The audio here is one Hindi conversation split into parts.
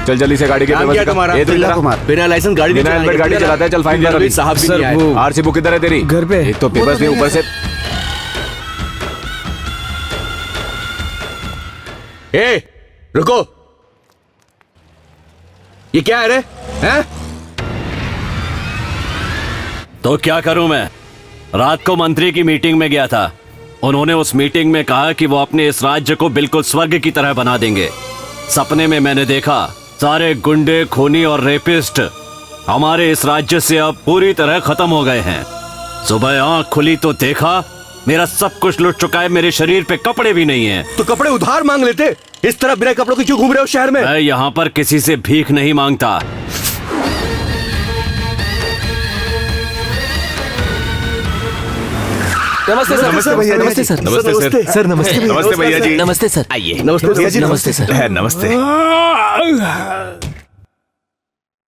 चल जल्दी से गाड़ी के नाम क्या है तुम्हारा? बिल्ला कुमार। बिना लाइसेंस गाड़ी बिना हेलमेट गाड़ी चलाता है। चल फाइन कर अभी। साहब भी सर, नहीं आए। वो- आरसी बुक किधर है तेरी? घर पे। एक तो पेपर्स नहीं, ऊपर से ए, रुको। ये क्या है रे? हैं? तो क्या करूं मैं? रात को मंत्री की मीटिंग में गया था। उन्होंने उस मीटिंग में कहा कि वो अपने इस राज्य को बिल्कुल स्वर्ग की तरह बना देंगे। सपने में मैंने देखा सारे गुंडे, खूनी और रेपिस्ट हमारे इस राज्य से अब पूरी तरह खत्म हो गए हैं। सुबह आंख खुली तो देखा मेरा सब कुछ लुट चुका है। मेरे शरीर पे कपड़े भी नहीं हैं। तो कपड़े उधार मांग लेते। इस तरह बिना कपड़ों के क्यों घूम रहे हो शहर में? मैं यहाँ पर किसी से भीख नहीं मांगता। नमस्ते सर। नमस्ते भैया जी। नमस्ते सर। नमस्ते सर। सर नमस्ते। नमस्ते भैया जी। नमस्ते सर। आइए। नमस्ते भैया जी। नमस्ते सर। नमस्ते।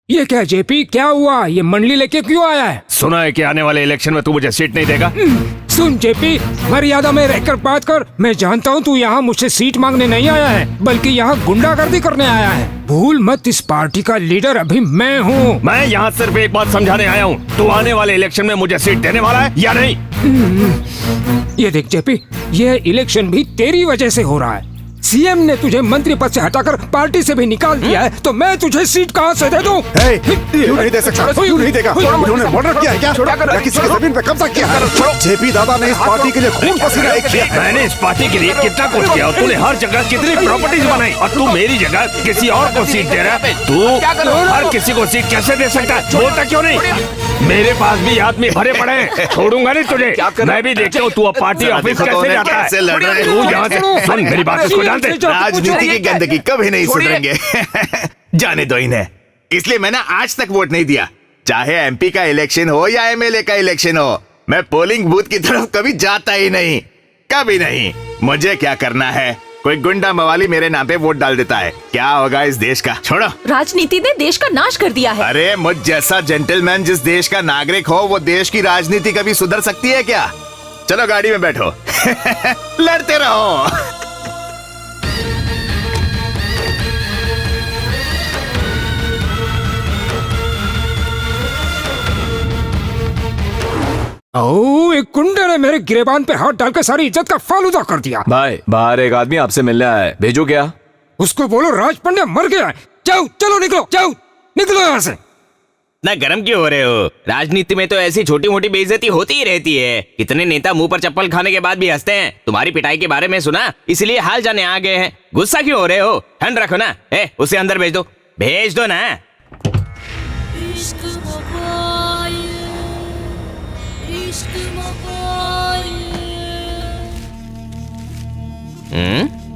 ये क्या जेपी, क्या हुआ? ये मंडली लेके क्यों आया है? सुना है कि आने वाले इलेक्शन में तू मुझे सीट नहीं देगा। सुन जेपी, मर्यादा में रहकर बात कर। मैं जानता हूँ तू यहाँ मुझसे सीट मांगने नहीं आया है, बल्कि यहाँ गुंडागर्दी करने आया है। भूल मत, इस पार्टी का लीडर अभी मैं हूँ। मैं यहाँ सिर्फ एक बात समझाने आया हूँ। तू आने वाले इलेक्शन में मुझे सीट देने वाला है या नहीं? ये देख जेपी, ये इलेक्शन भी तेरी वजह से हो रहा है। सीएम ने तुझे मंत्री पद से हटाकर पार्टी से भी निकाल दिया है, तो मैं तुझे सीट कहाँ से दे दूं? क्यों नहीं दे सकता? क्यों नहीं देगा? उन्होंने मर्डर किया है क्या? या किसी की जमीन पे कब्जा किया है? जेपी दादा ने इस पार्टी के लिए खून पसीना एक किया है। मैंने इस पार्टी के लिए कितना कुछ किया और तूने हर जगह कितनी प्रॉपर्टीज बनाई और तू मेरी जगह किसी और को सीट दे रहा है। तू हर किसी को सीट कैसे दे सकता है? बोलता क्यों नहीं? मेरे पास भी आदमी भरे पड़े हैं। छोड़ूंगा नहीं तुझे। मैं भी देखता हूँ तू अब पार्टी ऑफिस कैसे जाता है। तू यहाँ से सुन मेरी बात को जानते। राजनीति की गंदगी कभी नहीं सुधरेंगे। जाने दो इन्हें। इसलिए मैंने आज तक वोट नहीं दिया। चाहे एमपी का इलेक्शन हो या एमएलए का इलेक्शन हो, मैं पोलिंग बूथ की तरफ कभी जाता ही नहीं, कभी नहीं। मुझे क्या करना है? कोई गुंडा मवाली मेरे नाम पे वोट डाल देता है, क्या होगा इस देश का? छोड़ो। राजनीति ने देश का नाश कर दिया है। अरे मुझ जैसा जेंटलमैन जिस देश का नागरिक हो, वो देश की राजनीति कभी सुधर सकती है क्या? चलो गाड़ी में बैठो। लड़ते रहो। ओ, एक गुंडे ने मेरे गिरेबान पे हाथ डालकर सारी इज्जत का फालूदा कर दिया। भाई बाहर एक आदमी आपसे मिलने आया है, भेजो क्या? उसको बोलो राज पंड्या मर गया है। जाओ, चलो निकलो, जाओ निकलो यहाँ से। ना गरम क्यों हो रहे हो? राजनीति में तो ऐसी छोटी मोटी बेइज्जती होती ही रहती है। कितने नेता मुंह पर चप्पल खाने के बाद भी हंसते हैं। तुम्हारी पिटाई के बारे में सुना, इसलिए हाल जाने आ गए हैं। गुस्सा क्यों हो रहे हो? ठंड रखो ना। उसे अंदर भेज दो ना।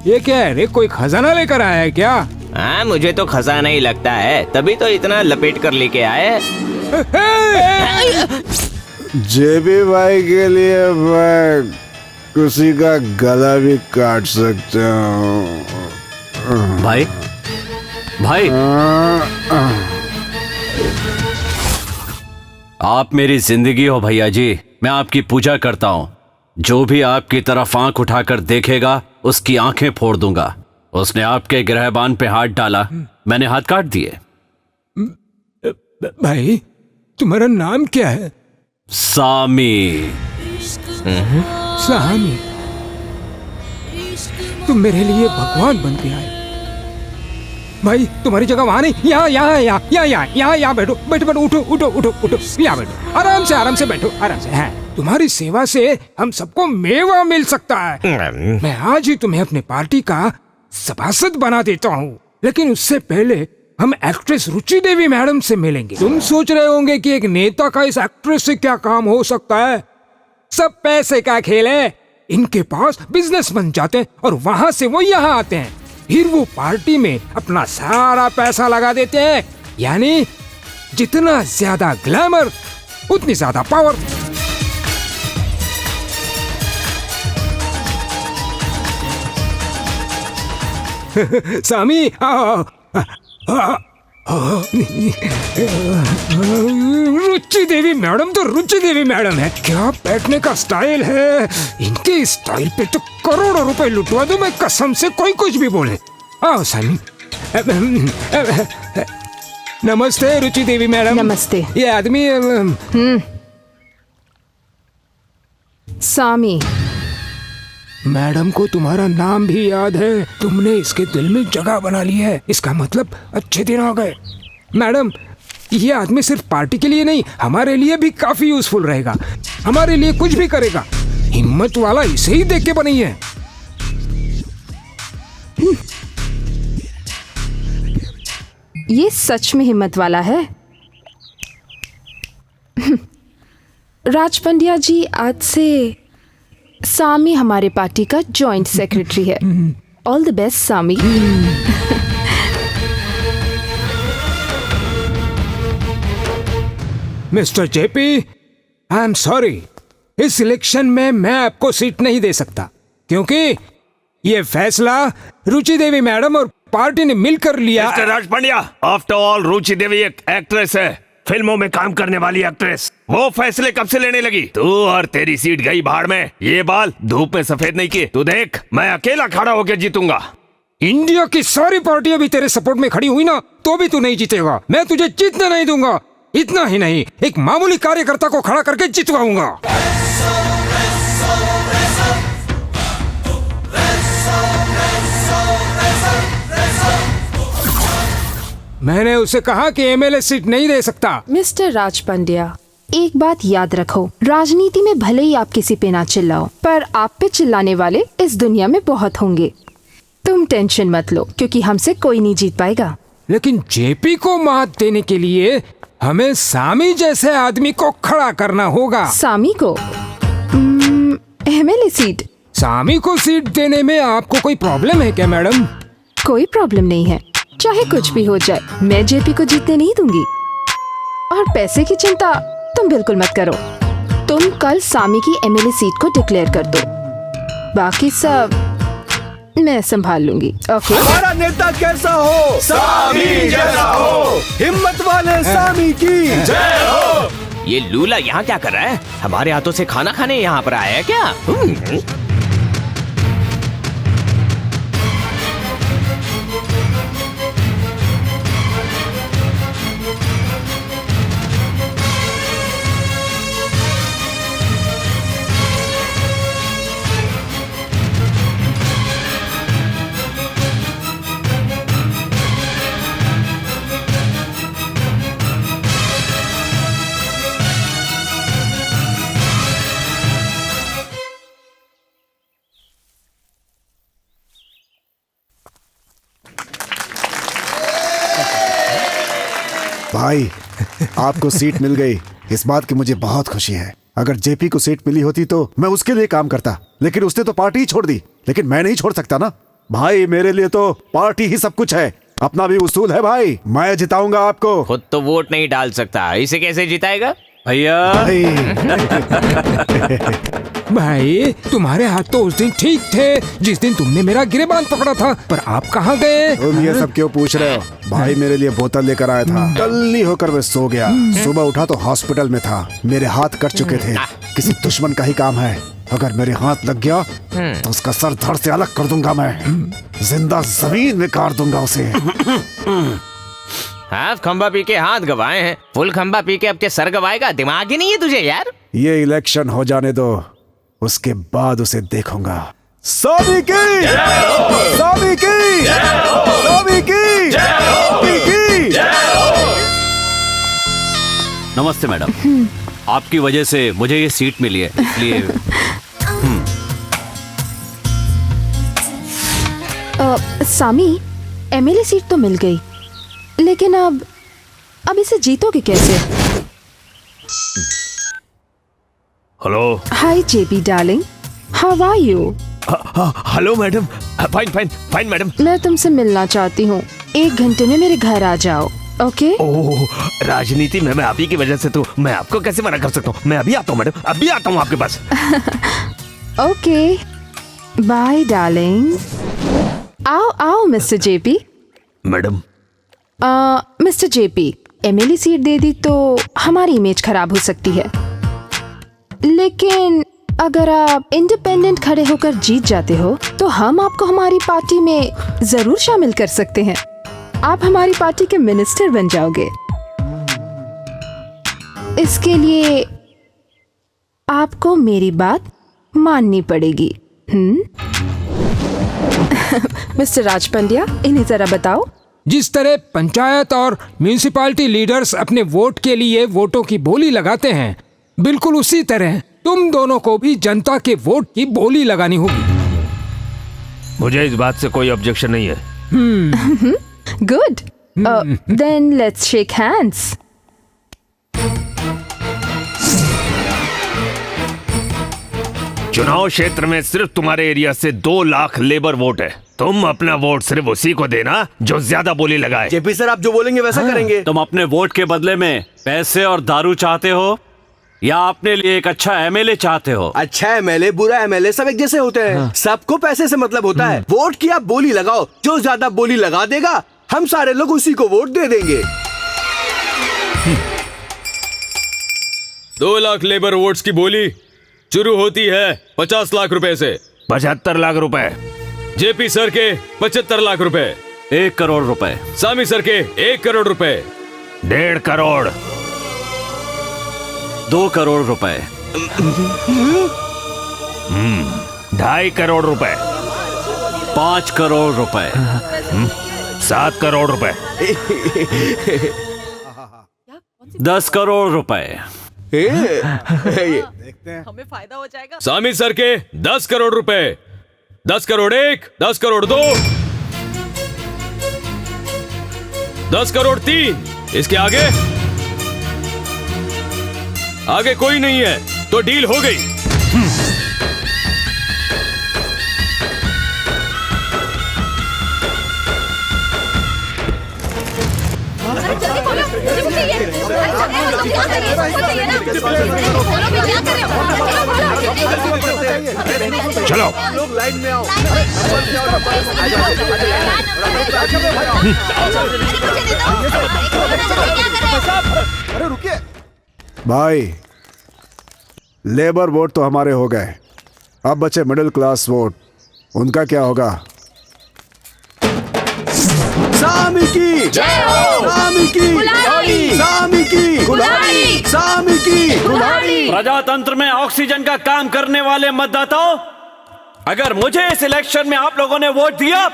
ये क्या है रे, कोई खजाना लेकर आया है क्या? हाँ, मुझे तो खजाना ही लगता है, तभी तो इतना लपेट कर लेके आए। जेबी भाई के लिए मैं किसी का गला भी काट सकता हूँ। भाई भाई आप मेरी जिंदगी हो भैया जी। मैं आपकी पूजा करता हूँ। जो भी आपकी तरफ आंख उठाकर देखेगा उसकी आंखें फोड़ दूंगा। उसने आपके गिरहबान पे हाथ डाला, मैंने हाथ काट दिए। भाई तुम्हारा नाम क्या है? सामी। सामी, तुम मेरे लिए भगवान बन के आए। भाई तुम्हारी जगह वहाँ नहीं, यहाँ बैठो, बैठो, उठो, यहाँ बैठो, आराम से बैठो, आराम से। हाँ, तुम्हारी सेवा से हम सबको मेवा मिल सकता है। मैं आज ही तुम्हें अपने पार्टी का सभासद बना देता हूँ, लेकिन उससे पहले हम एक्ट्रेस रुचि देवी मैडम से मिलेंगे। तुम सोच रहे होंगे कि एक नेता का इस एक्ट्रेस से क्या काम हो सकता है? सब पैसे का खेल है। इनके पास बिजनेस बन जाते हैं और वहाँ से वो यहाँ आते हैं। फिर वो पार्टी में अपना सारा पैसा लगा देते हैं। यानी जितना ज्यादा ग्लैमर उतनी ज्यादा पावर। सामी, रुचि देवी मैडम तो रुचि देवी मैडम है। क्या बैठने का स्टाइल है। इनके स्टाइल पे तो करोड़ों रुपए लुटवा दूं मैं कसम से, कोई कुछ भी बोले। आओ सामी, नमस्ते रुचि देवी मैडम। नमस्ते। ये आदमी सामी। मैडम को तुम्हारा नाम भी याद है। तुमने इसके दिल में जगह बना ली है। इसका मतलब अच्छे दिन आ गए। मैडम, ये आदमी सिर्फ पार्टी के लिए नहीं, हमारे लिए भी काफी यूजफुल रहेगा। हमारे लिए कुछ भी करेगा। हिम्मत वाला इसे ही देख के बनी है। ये सच में हिम्मत वाला है। राज पंड्या जी, आज से सामी हमारे पार्टी का जॉइंट सेक्रेटरी है। All the best Sami. Mister JP, I am sorry, इस इलेक्शन में मैं आपको सीट नहीं दे सकता, क्योंकि ये फैसला रुचि देवी मैडम और पार्टी ने मिलकर लिया। Mister Raj Pandya, after all रुचि देवी एक एक्ट्रेस है, फिल्मों में काम करने वाली एक्ट्रेस। वो फैसले कब से लेने लगी? तू और तेरी सीट गई भाड़ में। ये बाल धूप में सफेद नहीं किए। तू देख, मैं अकेला खड़ा होकर जीतूंगा। इंडिया की सारी पार्टियां भी तेरे सपोर्ट में खड़ी हुई ना, तो भी तू नहीं जीतेगा। मैं तुझे जीतने नहीं दूंगा। इतना ही नहीं, एक मामूली कार्यकर्ता को खड़ा करके जितवाऊंगा। मैंने उसे कहा कि एमएलए सीट नहीं दे सकता। मिस्टर राज पंड्या, एक बात याद रखो, राजनीति में भले ही आप किसी पे ना चिल्लाओ, पर आप पे चिल्लाने वाले इस दुनिया में बहुत होंगे। तुम टेंशन मत लो, क्योंकि हमसे कोई नहीं जीत पाएगा। लेकिन जेपी को मात देने के लिए हमें सामी जैसे आदमी को खड़ा करना होगा। सामी को एमएलए सीट? सामी को सीट देने में आपको कोई प्रॉब्लम है क्या मैडम? कोई प्रॉब्लम नहीं है, चाहे कुछ भी हो जाए, मैं जेपी को जीतने नहीं दूंगी। और पैसे की चिंता तुम बिल्कुल मत करो। तुम कल सामी की एमएलए सीट को डिक्लेयर कर दो, बाकी सब मैं संभाल लूंगी। ओके? हमारा नेता कैसा हो? सामी जैसा हो। हिम्मत वाले सामी की जय हो। ये लूला यहाँ क्या कर रहा है? हमारे हाथों से खाना खाने यहाँ पर आया है क्या? भाई, आपको सीट मिल गई, इस बात की मुझे बहुत खुशी है। अगर जेपी को सीट मिली होती तो मैं उसके लिए काम करता, लेकिन उसने तो पार्टी ही छोड़ दी। लेकिन मैं नहीं छोड़ सकता ना भाई, मेरे लिए तो पार्टी ही सब कुछ है। अपना भी उसूल है भाई, मैं जिताऊंगा आपको। खुद तो वोट नहीं डाल सकता, इसे कैसे जिताएगा? भैया भाई, तुम्हारे हाथ तो उस दिन ठीक थे जिस दिन तुमने मेरा गिरेबान पकड़ा था, पर आप कहाँ गए? तुम ये सब क्यों पूछ रहे हो? भाई मेरे लिए बोतल लेकर आया था, टल्ली होकर मैं सो गया। सुबह उठा तो हॉस्पिटल में था, मेरे हाथ कट चुके थे। किसी दुश्मन का ही काम है, अगर मेरे हाथ लग गया तो उसका सर धड़ से अलग कर दूंगा मैं, जिंदा जमीन में काट दूंगा उसे। हाफ खंबा पी के हाथ गवाए हैं, फुल खंबा पी के अब के सर गवाएगा? दिमाग ही नहीं है तुझे यार। ये इलेक्शन हो जाने दो, उसके बाद उसे देखूंगा। सामी की सामी की सामी की सामी की। नमस्ते मैडम, आपकी वजह से मुझे ये सीट मिली है, इसलिए सामी, एमएलए सीट तो मिल गई, लेकिन अब इसे जीतोगे कैसे? Hello. Hi JP darling, how are you? Hello madam. Fine fine fine madam. मैं तुमसे मिलना चाहती हूँ, 1 घंटे में मेरे घर आ जाओ। ओके? ओह, राजनीति में मैं आप ही की वजह से, तो मैं आपको कैसे मना कर सकता हूँ? मैं अभी आता हूँ मैडम, अभी आता हूँ आपके पास। Okay, bye darling. आओ आओ mister JP. Madam. Mister JP, MLA seat दे दी तो हमारी इमेज खराब हो सकती है, लेकिन अगर आप इंडिपेंडेंट खड़े होकर जीत जाते हो तो हम आपको हमारी पार्टी में जरूर शामिल कर सकते हैं। आप हमारी पार्टी के मिनिस्टर बन जाओगे। इसके लिए आपको मेरी बात माननी पड़ेगी। मिस्टर राज पंड्या, इन्हें जरा बताओ। जिस तरह पंचायत और म्यूनिसिपैलिटी लीडर्स अपने वोट के लिए वोटों की बोली लगाते हैं, बिल्कुल उसी तरह तुम दोनों को भी जनता के वोट की बोली लगानी होगी। मुझे इस बात से कोई ऑब्जेक्शन नहीं है। Good, then let's shake hands. चुनाव क्षेत्र में सिर्फ तुम्हारे एरिया से 2 लाख लेबर वोट है। तुम अपना वोट सिर्फ उसी को देना जो ज्यादा बोली लगाए। जेपी सर, आप जो बोलेंगे वैसा करेंगे। तुम अपने वोट के बदले में पैसे और दारू चाहते हो या अपने लिए एक अच्छा एमएलए चाहते हो? अच्छा एमएलए, बुरा एमएलए सब एक जैसे होते हैं। सबको पैसे से मतलब होता है। वोट की आप बोली लगाओ, जो ज्यादा बोली लगा देगा हम सारे लोग उसी को वोट दे देंगे। 2 लाख लेबर वोट्स की बोली शुरू होती है 50 लाख रुपए से। 75 लाख रुपए। जेपी सर के 75 लाख रुपए। 1 करोड़ रुपए। सामी सर के 1 करोड़ रुपए। 1.5 करोड़। 2 करोड़ रुपए। 2.5 करोड़ रुपए। 5 करोड़ रुपए। 7 करोड़ रुपए। 10 करोड़ रुपए। हमें फायदा हो जाएगा। सामी सर के 10 करोड़ रुपए। 10 करोड़ 1, 10 करोड़ 2, 10 करोड़ 3। इसके आगे आगे कोई नहीं है तो डील हो गई। चलो लोग लाइन में आओ। अरे रुकिए भाई, लेबर वोट तो हमारे हो गए, अब बचे मिडिल क्लास वोट। उनका क्या होगा? सामी की जय हो। सामी की गुलाड़ी। सामी की गुलाड़ी। सामी की गुलाड़ी। प्रजातंत्र में ऑक्सीजन का काम करने वाले मतदाताओं, अगर मुझे इस इलेक्शन में आप लोगों ने वोट दिया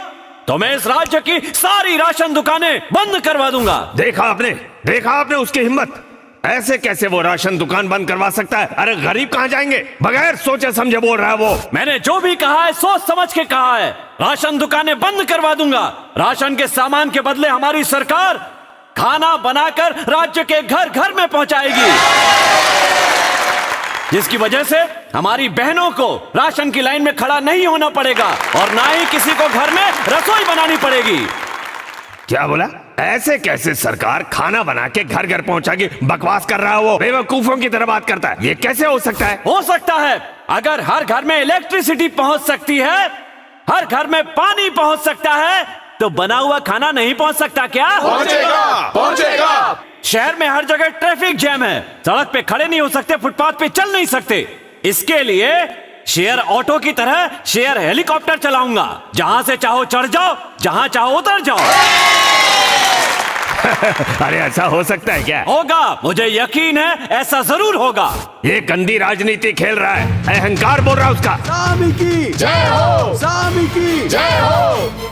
तो मैं इस राज्य की सारी राशन दुकानें बंद करवा दूंगा। देखा आपने उसकी हिम्मत। ऐसे कैसे वो राशन दुकान बंद करवा सकता है? अरे गरीब कहां जाएंगे? बगैर सोचे समझे बोल रहा है वो। मैंने जो भी कहा है सोच समझ के कहा है। राशन दुकानें बंद करवा दूंगा। राशन के सामान के बदले हमारी सरकार खाना बनाकर राज्य के घर घर में पहुंचाएगी, जिसकी वजह से हमारी बहनों को राशन की लाइन में खड़ा नहीं होना पड़ेगा और ना ही किसी को घर में रसोई बनानी पड़ेगी। क्या बोला? ऐसे कैसे सरकार खाना बना के घर घर पहुंचाएगी? बकवास कर रहा है वो, बेवकूफों की तरह बात करता है। ये कैसे हो सकता है? हो सकता है। अगर हर घर में इलेक्ट्रिसिटी पहुंच सकती है, हर घर में पानी पहुंच सकता है, तो बना हुआ खाना नहीं पहुंच सकता क्या? पहुंचेगा। शहर में हर जगह ट्रैफिक जैम है, सड़क पे खड़े नहीं हो सकते, फुटपाथ पे चल नहीं सकते। इसके लिए शेयर ऑटो की तरह शेयर हेलीकॉप्टर चलाऊंगा। जहां से चाहो चढ़ जाओ, जहां चाहो उतर जाओ। अरे ऐसा हो सकता है क्या? होगा, मुझे यकीन है ऐसा जरूर होगा। ये गंदी राजनीति खेल रहा है, अहंकार बोल रहा है उसका। सामी की जय हो। सामी की जय हो।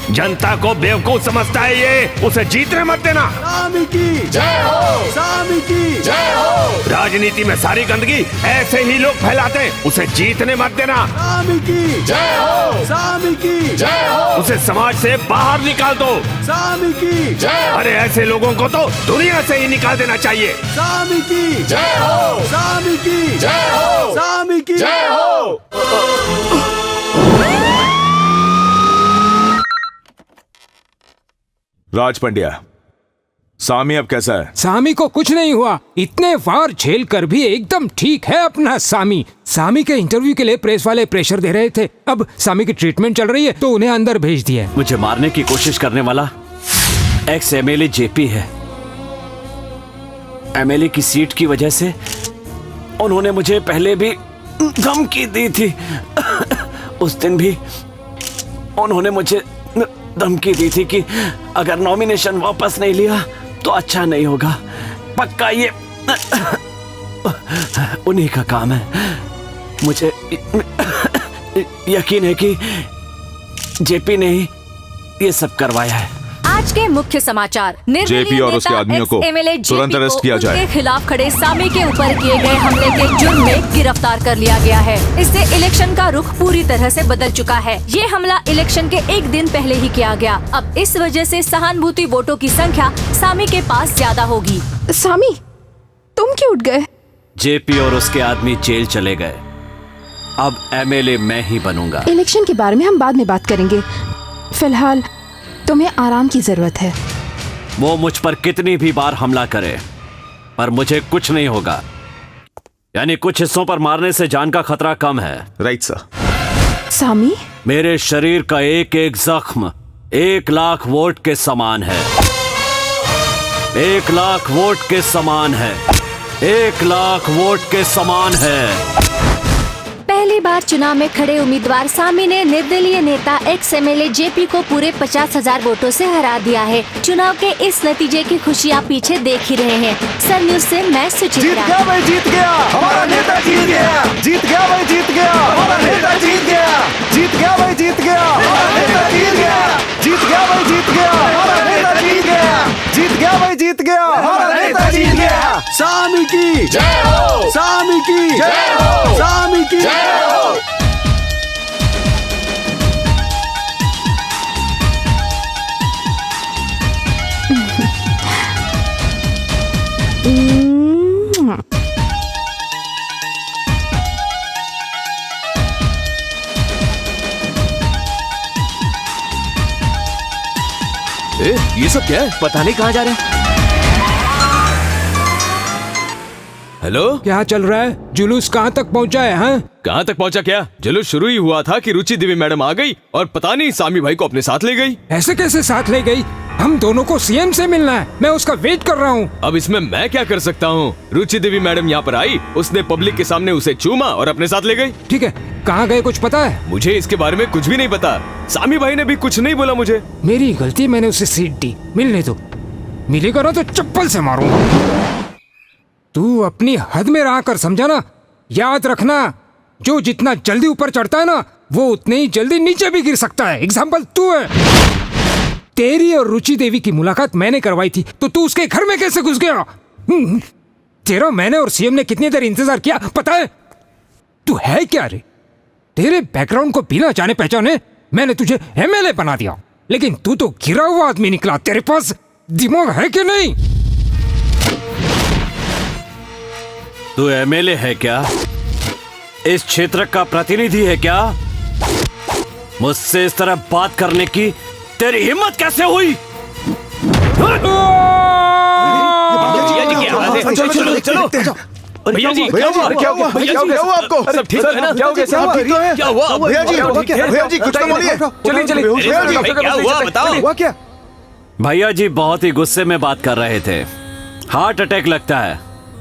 जनता को बेवकूफ समझता है ये, उसे जीतने मत देना। सामी की जय हो। सामी की जय हो। राजनीति में सारी गंदगी ऐसे ही लोग फैलाते हैं, उसे जीतने मत देना। सामी की जय हो। सामी की जय हो। उसे समाज से बाहर निकाल दो। सामी की जय हो। अरे ऐसे लोगों को तो दुनिया से ही निकाल देना चाहिए। सामी की जय हो। सामी की जय हो। सामी की जय हो। राज पंड्या, सामी अब कैसा है? सामी को कुछ नहीं हुआ, इतने वार झेल कर भी एकदम ठीक है अपना सामी। सामी के इंटरव्यू के लिए प्रेस वाले प्रेशर दे रहे थे, अब सामी की ट्रीटमेंट चल रही है तो उन्हें अंदर भेज दिया है। मुझे मारने की कोशिश करने वाला एक्स एमएलए जेपी है। एमएलए की सीट की वजह से उन्होंने मुझे पहले भी धमकी दी थी। उस दिन भी उन्होंने मुझे धमकी दी थी कि अगर नॉमिनेशन वापस नहीं लिया तो अच्छा नहीं होगा। पक्का ये उन्हीं का काम है। मुझे यकीन है कि जेपी ने ही ये सब करवाया है। आज के मुख्य समाचार। जेपी और उसके आदमियों को तुरंत अरेस्ट किया जाए। उनके खिलाफ खड़े सामी के ऊपर किए गए हमले के जुर्म में गिरफ्तार कर लिया गया है। इससे इलेक्शन का रुख पूरी तरह से बदल चुका है। ये हमला इलेक्शन के एक दिन पहले ही किया गया। अब इस वजह से सहानुभूति वोटों की संख्या सामी के पास ज्यादा होगी। सामी, तुम क्यों उठ गए? जेपी और उसके आदमी जेल चले गए। अब एमएलए मैं ही बनूंगा। इलेक्शन के बारे में हम बाद में बात करेंगे। फिलहाल तुम्हें आराम की जरूरत है। वो मुझ पर कितनी भी बार हमला करे पर मुझे कुछ नहीं होगा। यानी कुछ हिस्सों पर मारने से जान का खतरा कम है। Right sir. सामी, मेरे शरीर का एक एक जख्म 1 लाख वोट के समान है। 1 लाख वोट के समान है। 1 लाख वोट के समान है। पहली बार चुनाव में खड़े उम्मीदवार सामी ने निर्दलीय नेता एक्स एमएलए जेपी को पूरे 50,000 वोटों से हरा दिया है। चुनाव के इस नतीजे की खुशी आप पीछे देख ही रहे हैं। सन न्यूज से मैं सुचित्रा। जीत गया भाई, जीत गया हमारा नेता, जीत गया। जीत गया भाई, जीत गया हमारा नेता, जीत गया। जीत गया भाई, जीत गया हमारा नेता, जीत गया। जीत गया भाई, जीत गया हमारा नेता, जीत गया। जीत गया भाई, जीत गया हमारा नेता, जीत गया। सामी की जय हो, सामी की जय हो, सामी की जय हो। ये सब क्या है? पता नहीं कहाँ जा रहे हैं। हेलो, क्या चल रहा है? जुलूस कहाँ तक पहुँचा है? हाँ, कहाँ तक पहुँचा क्या? जुलूस शुरू ही हुआ था कि रुचि देवी मैडम आ गई और पता नहीं सामी भाई को अपने साथ ले गई। ऐसे कैसे साथ ले गई? हम दोनों को सीएम से मिलना है। मैं उसका वेट कर रहा हूँ। अब इसमें मैं क्या कर सकता हूँ? रुचि देवी मैडम यहाँ पर आई, उसने पब्लिक के सामने उसे चूमा और अपने साथ ले गई। ठीक है, कहाँ गए कुछ पता है? मुझे इसके बारे में कुछ भी नहीं पता। सामी भाई ने भी कुछ नहीं बोला मुझे। मेरी गलती, मैंने उसे सीट दी। मिलने दो, मिलेगा ना तो चप्पल से मारूंगा। तू अपनी हद में रहा कर, समझा ना? याद रखना, जो जितना जल्दी ऊपर चढ़ता है ना, वो उतने ही जल्दी नीचे भी गिर सकता है। एग्जाम्पल तू है। तेरी और रुचि देवी की मुलाकात मैंने करवाई थी, तो तू उसके घर में कैसे घुस गया? तेरा मैंने और सीएम ने कितनी देर इंतजार किया पता है? तू है क्या रे? तेरे बैकग्राउंड को बिना जाने पहचाने मैंने तुझे एमएलए बना दिया, लेकिन तू तो गिरा हुआ आदमी निकला। तेरे पास दिमाग है कि नहीं? तू एमएलए है क्या? इस क्षेत्र का प्रतिनिधि है क्या? मुझसे इस तरह बात करने की तेरी हिम्मत कैसे हुई? चलो चलो चलो। भैया जी, भैया जी, क्या हुआ? क्या हुआ आपको? सब ठीक है ना? क्या हो गया? सब ठीक तो है? क्या हुआ? भैया जी कुछ तो बोलिए। चलिए भैया जी, क्या हुआ बताओ। हुआ क्या? भैया जी बहुत ही गुस्से में बात कर रहे थे। हार्ट अटैक लगता है,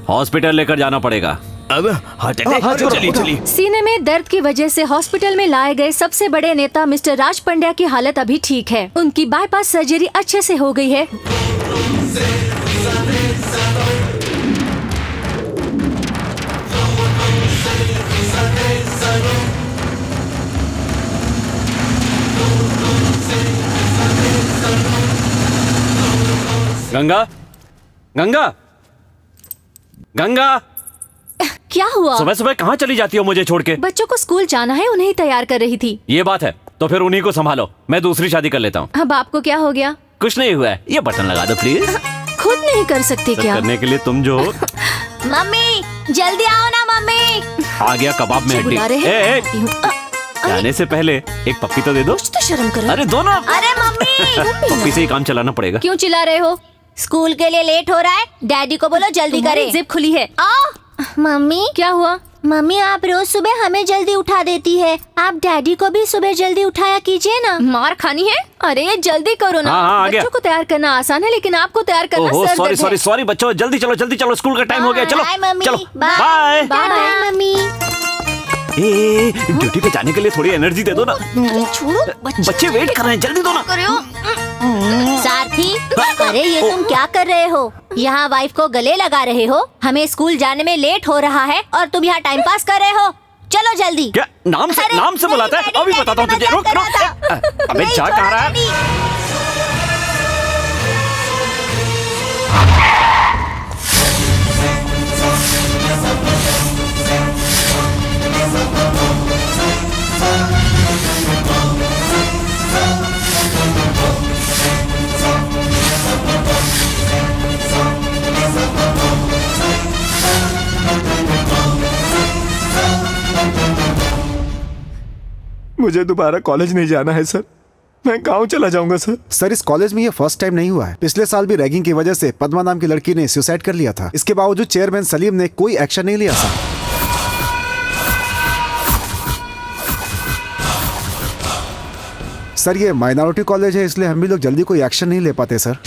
हॉस्पिटल लेकर जाना पड़ेगा। अब हार्ट अटैक? चलिए चलिए। सीने में दर्द की वजह से हॉस्पिटल में लाए गए सबसे बड़े नेता मिस्टर राज पंड्या की हालत अभी ठीक है। उनकी बाईपास सर्जरी अच्छे से हो गई है। गंगा, गंगा, गंगा, क्या हुआ? सुबह सुबह कहाँ चली जाती हो मुझे छोड़ के? बच्चों को स्कूल जाना है, उन्हें ही तैयार कर रही थी। ये बात है तो फिर उन्हीं को संभालो, मैं दूसरी शादी कर लेता हूँ। अब आपको क्या हो गया? कुछ नहीं हुआ है, ये बटन लगा दो प्लीज। खुद नहीं कर सकते क्या? करने के लिए तुम जो मम्मी जल्दी आओ ना मम्मी। आ गया कबाब में हड्डी। बुला रहे ए, ए, हैं। जाने से पहले एक पप्पी तो दे दो। कुछ तो शर्म करो। अरे दो ना। अरे मम्मी पप्पी से ही काम चलाना पड़ेगा। क्यों चिल्ला रहे हो? स्कूल के लिए लेट हो रहा है, डैडी को बोलो जल्दी करे। जिप खुली है। मम्मी क्या हुआ? मम्मी आप रोज सुबह हमें जल्दी उठा देती है, आप डैडी को भी सुबह जल्दी उठाया कीजिए ना। मार खानी है? अरे जल्दी करो ना। हाँ, बच्चों को तैयार करना आसान है, लेकिन आपको तैयार करना ओहो, सर सॉरी दर्द है। सॉरी सॉरी बच्चों, जल्दी चलो, स्कूल का टाइम हो गया। चलो बाय मम्मी। चलो, bye bye. Bye mummy. Duty पे जाने के लिए थोड़ी एनर्जी दे दो ना। छोड़ो, बच्चे वेट कर रहे हैं, जल्दी दो ना। सारथी, अरे ये तुम क्या कर रहे हो? यहाँ वाइफ को गले लगा रहे हो? हमें स्कूल जाने में लेट हो रहा है और तुम यहाँ टाइम पास कर रहे हो। चलो जल्दी। क्या नाम से बुलाता है? अभी बताता हूँ तुझे। रुक रुक। अबे जा कहाँ रहा है? मुझे दोबारा कॉलेज नहीं जाना है सर। मैं गांव चला जाऊंगा सर। सर इस कॉलेज में ये फर्स्ट टाइम नहीं हुआ है। पिछले साल भी रैगिंग की वजह से पद्मा नाम की लड़की ने सुसाइड कर लिया था। इसके बावजूद चेयरमैन सलीम ने कोई एक्शन नहीं लिया सर। सर ये माइनॉरिटी कॉलेज है, इसलिए हम भी लोग जल्दी कोई एक्शन नहीं ले पाते सर।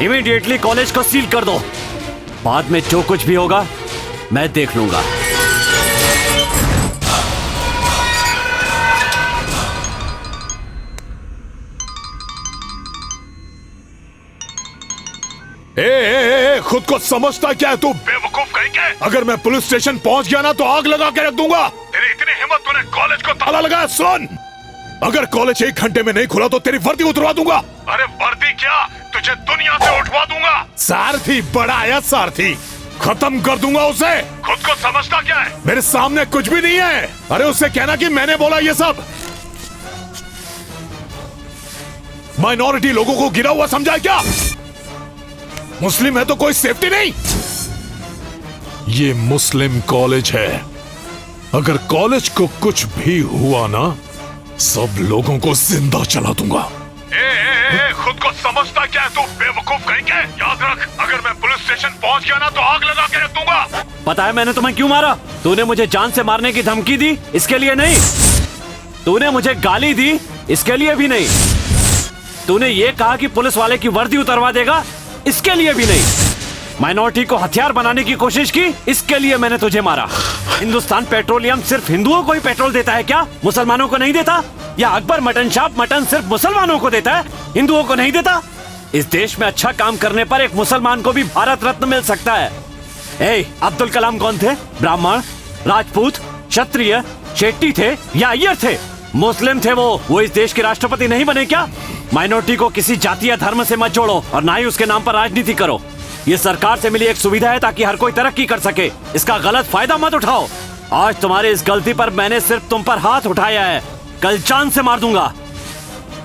इमीडिएटली कॉलेज को सील कर दो। बाद में जो कुछ भी होगा मैं देख लूंगा। खुद को समझता क्या है तू? बेवकूफ कहीं के। अगर मैं पुलिस स्टेशन पहुंच गया ना तो आग लगा के रख दूंगा। तेरी इतनी हिम्मत, तूने कॉलेज को ताला लगाया। सुन, अगर कॉलेज 1 घंटे में नहीं खुला तो तेरी वर्दी उतरवा दूंगा। अरे वर्दी क्या, तुझे दुनिया से उठवा दूंगा। सारथी बड़ा आया, सारथी खत्म कर दूंगा उसे। खुद को समझता क्या है? मेरे सामने कुछ भी नहीं है। अरे उससे कहना कि मैंने बोला ये सब। माइनॉरिटी लोगों को गिरा हुआ समझा क्या? मुस्लिम है तो कोई सेफ्टी नहीं। ये मुस्लिम कॉलेज है। अगर कॉलेज को कुछ भी हुआ ना, सब लोगों को जिंदा चला दूंगा। खुद को समझता क्या है तू? बेवकूफ कहीं के। याद रख, अगर मैं पुलिस स्टेशन पहुंच गया ना तो आग लगा के रख दूंगा। पता है मैंने तुम्हें क्यों मारा? तूने मुझे जान से मारने की धमकी दी, इसके लिए नहीं। तूने मुझे गाली दी, इसके लिए भी नहीं। तूने ये कहा कि पुलिस वाले की वर्दी उतरवा देगा, इसके लिए भी नहीं। माइनॉरिटी को हथियार बनाने की कोशिश की, इसके लिए मैंने तुझे मारा। हिंदुस्तान पेट्रोलियम सिर्फ हिंदुओं को ही पेट्रोल देता है क्या? मुसलमानों को नहीं देता? या अकबर मटन शॉप मटन सिर्फ मुसलमानों को देता है, हिंदुओं को नहीं देता? इस देश में अच्छा काम करने पर एक मुसलमान को भी भारत रत्न मिल सकता है। अब्दुल कलाम कौन थे? ब्राह्मण, राजपूत, क्षत्रिय, शेट्टी थे या अय्यर थे? मुस्लिम थे वो इस देश के राष्ट्रपति नहीं बने क्या? माइनॉरिटी को किसी जाति या धर्म से मत जोड़ो और ना ही उसके नाम पर राजनीति करो। ये सरकार से मिली एक सुविधा है ताकि हर कोई तरक्की कर सके। इसका गलत फायदा मत उठाओ। आज तुम्हारी इस गलती पर मैंने सिर्फ तुम पर हाथ उठाया है, कल जान से मार दूंगा।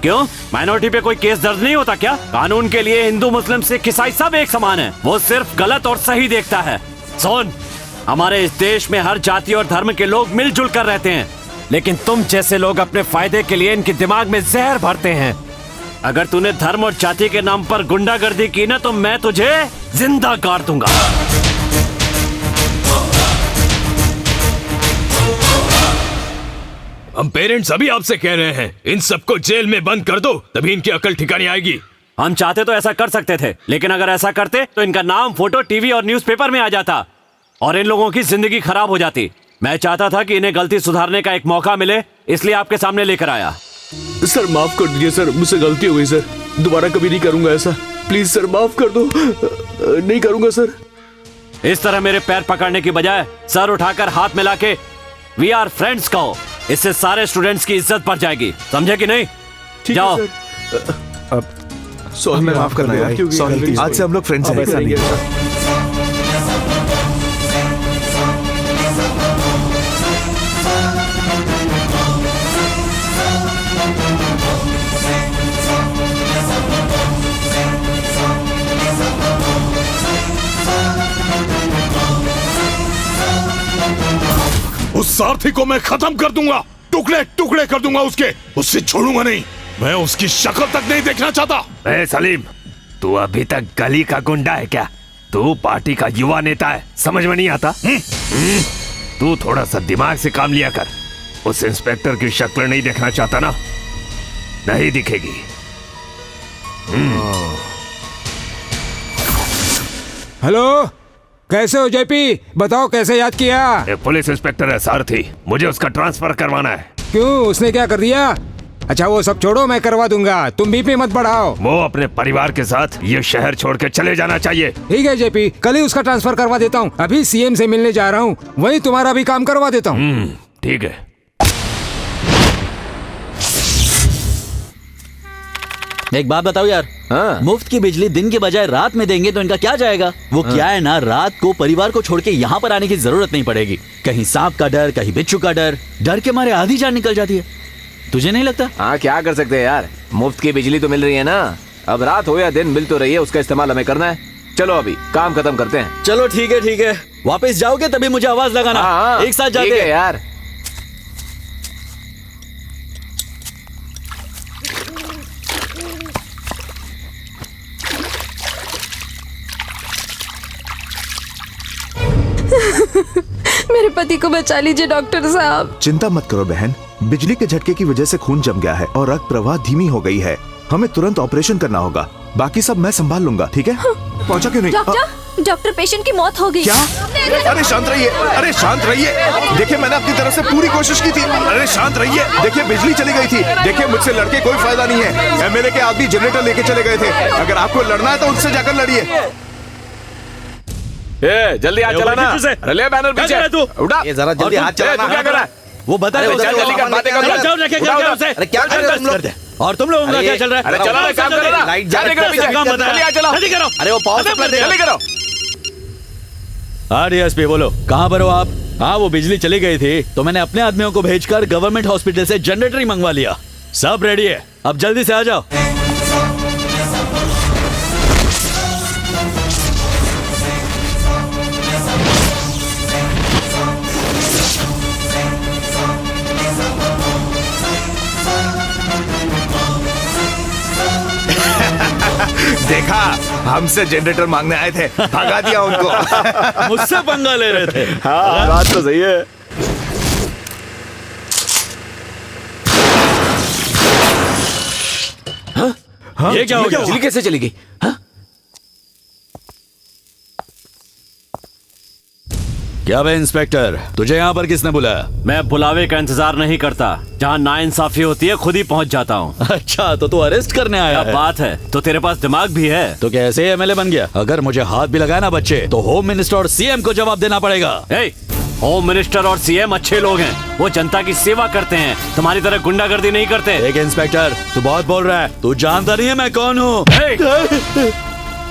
क्यों? माइनॉरिटी पे कोई केस दर्ज नहीं होता क्या? कानून के लिए हिंदू मुस्लिम सिख ईसाई सब एक समान है। वो सिर्फ गलत और सही देखता है। सुन, हमारे इस देश में हर जाति और धर्म के लोग मिलजुल कर रहते हैं, लेकिन तुम जैसे लोग अपने फायदे के लिए इनके दिमाग में जहर भरते हैं। अगर तूने धर्म और जाति के नाम पर गुंडागर्दी की ना तो मैं तुझे जिंदा गाड़ दूंगा। हम पेरेंट्स अभी आपसे कह रहे हैं, इन सबको जेल में बंद कर दो, तभी इनकी अकल ठिकाने आएगी। हम चाहते तो ऐसा कर सकते थे, लेकिन अगर ऐसा करते तो इनका नाम फोटो टीवी और न्यूज़पेपर में आ जाता और इन लोगों की जिंदगी खराब हो जाती। मैं चाहता था कि इन्हें गलती सुधारने का एक मौका मिले, इसलिए आपके सामने लेकर आया। सर माफ कर दीजिए सर, मुझसे गलती हो गई सर, दोबारा कभी नहीं करूंगा ऐसा। प्लीज सर माफ कर दो। नहीं करूंगा सर। इस तरह मेरे पैर पकड़ने की बजाय सर उठाकर हाथ मिला के वी आर फ्रेंड्स कहो, इससे सारे स्टूडेंट्स की इज्जत बढ़ जाएगी। समझे कि नहीं? जाओ। हमें माफ करना यार। सॉरी, आज से हम लोग फ्रेंड्स हैं। उस सारथी को मैं खत्म कर दूंगा, टुकड़े टुकड़े कर दूंगा उसके, उससे छोड़ूंगा नहीं। मैं उसकी शक्ल तक नहीं देखना चाहता। सलीम, तू अभी तक गली का गुंडा है क्या? तू पार्टी का युवा नेता है, समझ में नहीं आता? तू थोड़ा सा दिमाग से काम लिया कर। उस इंस्पेक्टर की शक्ल नहीं देखना चाहता ना? नहीं दिखेगी। हेलो, कैसे हो जेपी? बताओ कैसे याद किया? ये पुलिस इंस्पेक्टर है सारथी, मुझे उसका ट्रांसफर करवाना है। क्यों, उसने क्या कर दिया? अच्छा वो सब छोड़ो, मैं करवा दूंगा, तुम बीपी मत बढ़ाओ। वो अपने परिवार के साथ ये शहर छोड़ के चले जाना चाहिए। ठीक है जेपी, कल ही उसका ट्रांसफर करवा देता हूँ। अभी सीएम से मिलने जा रहा हूँ, वही तुम्हारा भी काम करवा देता हूँ। ठीक है। एक बात बताओ यार, मुफ्त की बिजली दिन के बजाय रात में देंगे तो इनका क्या जाएगा? वो क्या है ना, रात को परिवार को छोड़ के यहाँ पर आने की जरूरत नहीं पड़ेगी। कहीं सांप का डर, कहीं बिच्छू का डर के मारे आधी जान निकल जाती है। तुझे नहीं लगता? हाँ, क्या कर सकते हैं यार, मुफ्त की बिजली तो मिल रही है ना। अब रात हो या दिन मिल तो रही है, उसका इस्तेमाल हमें करना है। चलो अभी काम खत्म करते हैं। चलो ठीक है, वापस जाओगे तभी मुझे आवाज लगाना। एक साथ जाते हैं यार। मेरे पति को बचा लीजिए डॉक्टर साहब। चिंता मत करो बहन, बिजली के झटके की वजह से खून जम गया है और रक्त प्रवाह धीमी हो गई है। हमें तुरंत ऑपरेशन करना होगा, बाकी सब मैं संभाल लूंगा। ठीक है? पहुंचा क्यों नहीं? डॉक्टर, पेशेंट की मौत हो गई। क्या? अरे शांत रहिए, अरे शांत रहिए। देखिए मैंने अपनी तरफ से पूरी कोशिश की थी। अरे शांत रहिए, देखिए बिजली चली गई थी। देखिए मुझसे लड़के कोई फायदा नहीं है। एमएलए के आदमी जनरेटर लेके चले गए थे। अगर आपको लड़ना है तो उनसे जाकर लड़िए। जल्दी हाथ चलाना। ले बैनर पीछे उठा। ये जरा जल्दी हाथ चलाना। क्या कर रहा है? वो बता जल्दी कर, बातें कर। अरे क्या कर रहे हो तुम लोग? और तुम लोगों का क्या चल रहा है? अरे चला रहा, काम कर रहा। लाइट जाने का पीछे जल्दी हाथ चलाओ। अरे वो पावर सप्लाई दे। जल्दी करो। हाँ डीएसपी बोलो, कहाँ पर हो आप? हाँ वो बिजली चली गई थी तो मैंने अपने आदमियों को भेजकर गवर्नमेंट हॉस्पिटल से जनरेटर ही मंगवा लिया। सब रेडी है, अब जल्दी से आ जाओ। देखा, हमसे जनरेटर मांगने आए थे, भगा दिया उनको। मुझसे पंगा ले रहे थे। हाँ बात तो सही है। हाँ? ये क्या हो गया? बिजली कैसे चली गई? क्या भाई इंस्पेक्टर, तुझे यहाँ पर किसने बुलाया? मैं बुलावे का इंतजार नहीं करता, जहाँ नाइंसाफी होती है खुद ही पहुँच जाता हूँ। अच्छा तो तू अरेस्ट करने आया है? बात है तो तेरे पास दिमाग भी है? तो कैसे एमएलए बन गया? अगर मुझे हाथ भी लगाया ना बच्चे तो होम मिनिस्टर और सीएम को जवाब देना पड़ेगा। होम मिनिस्टर और सीएम अच्छे लोग हैं, वो जनता की सेवा करते हैं, तुम्हारी तरह गुंडागर्दी नहीं करते। एक इंस्पेक्टर, तू बहुत बोल रहा है, तू जानता नहीं है मैं कौन हूँ।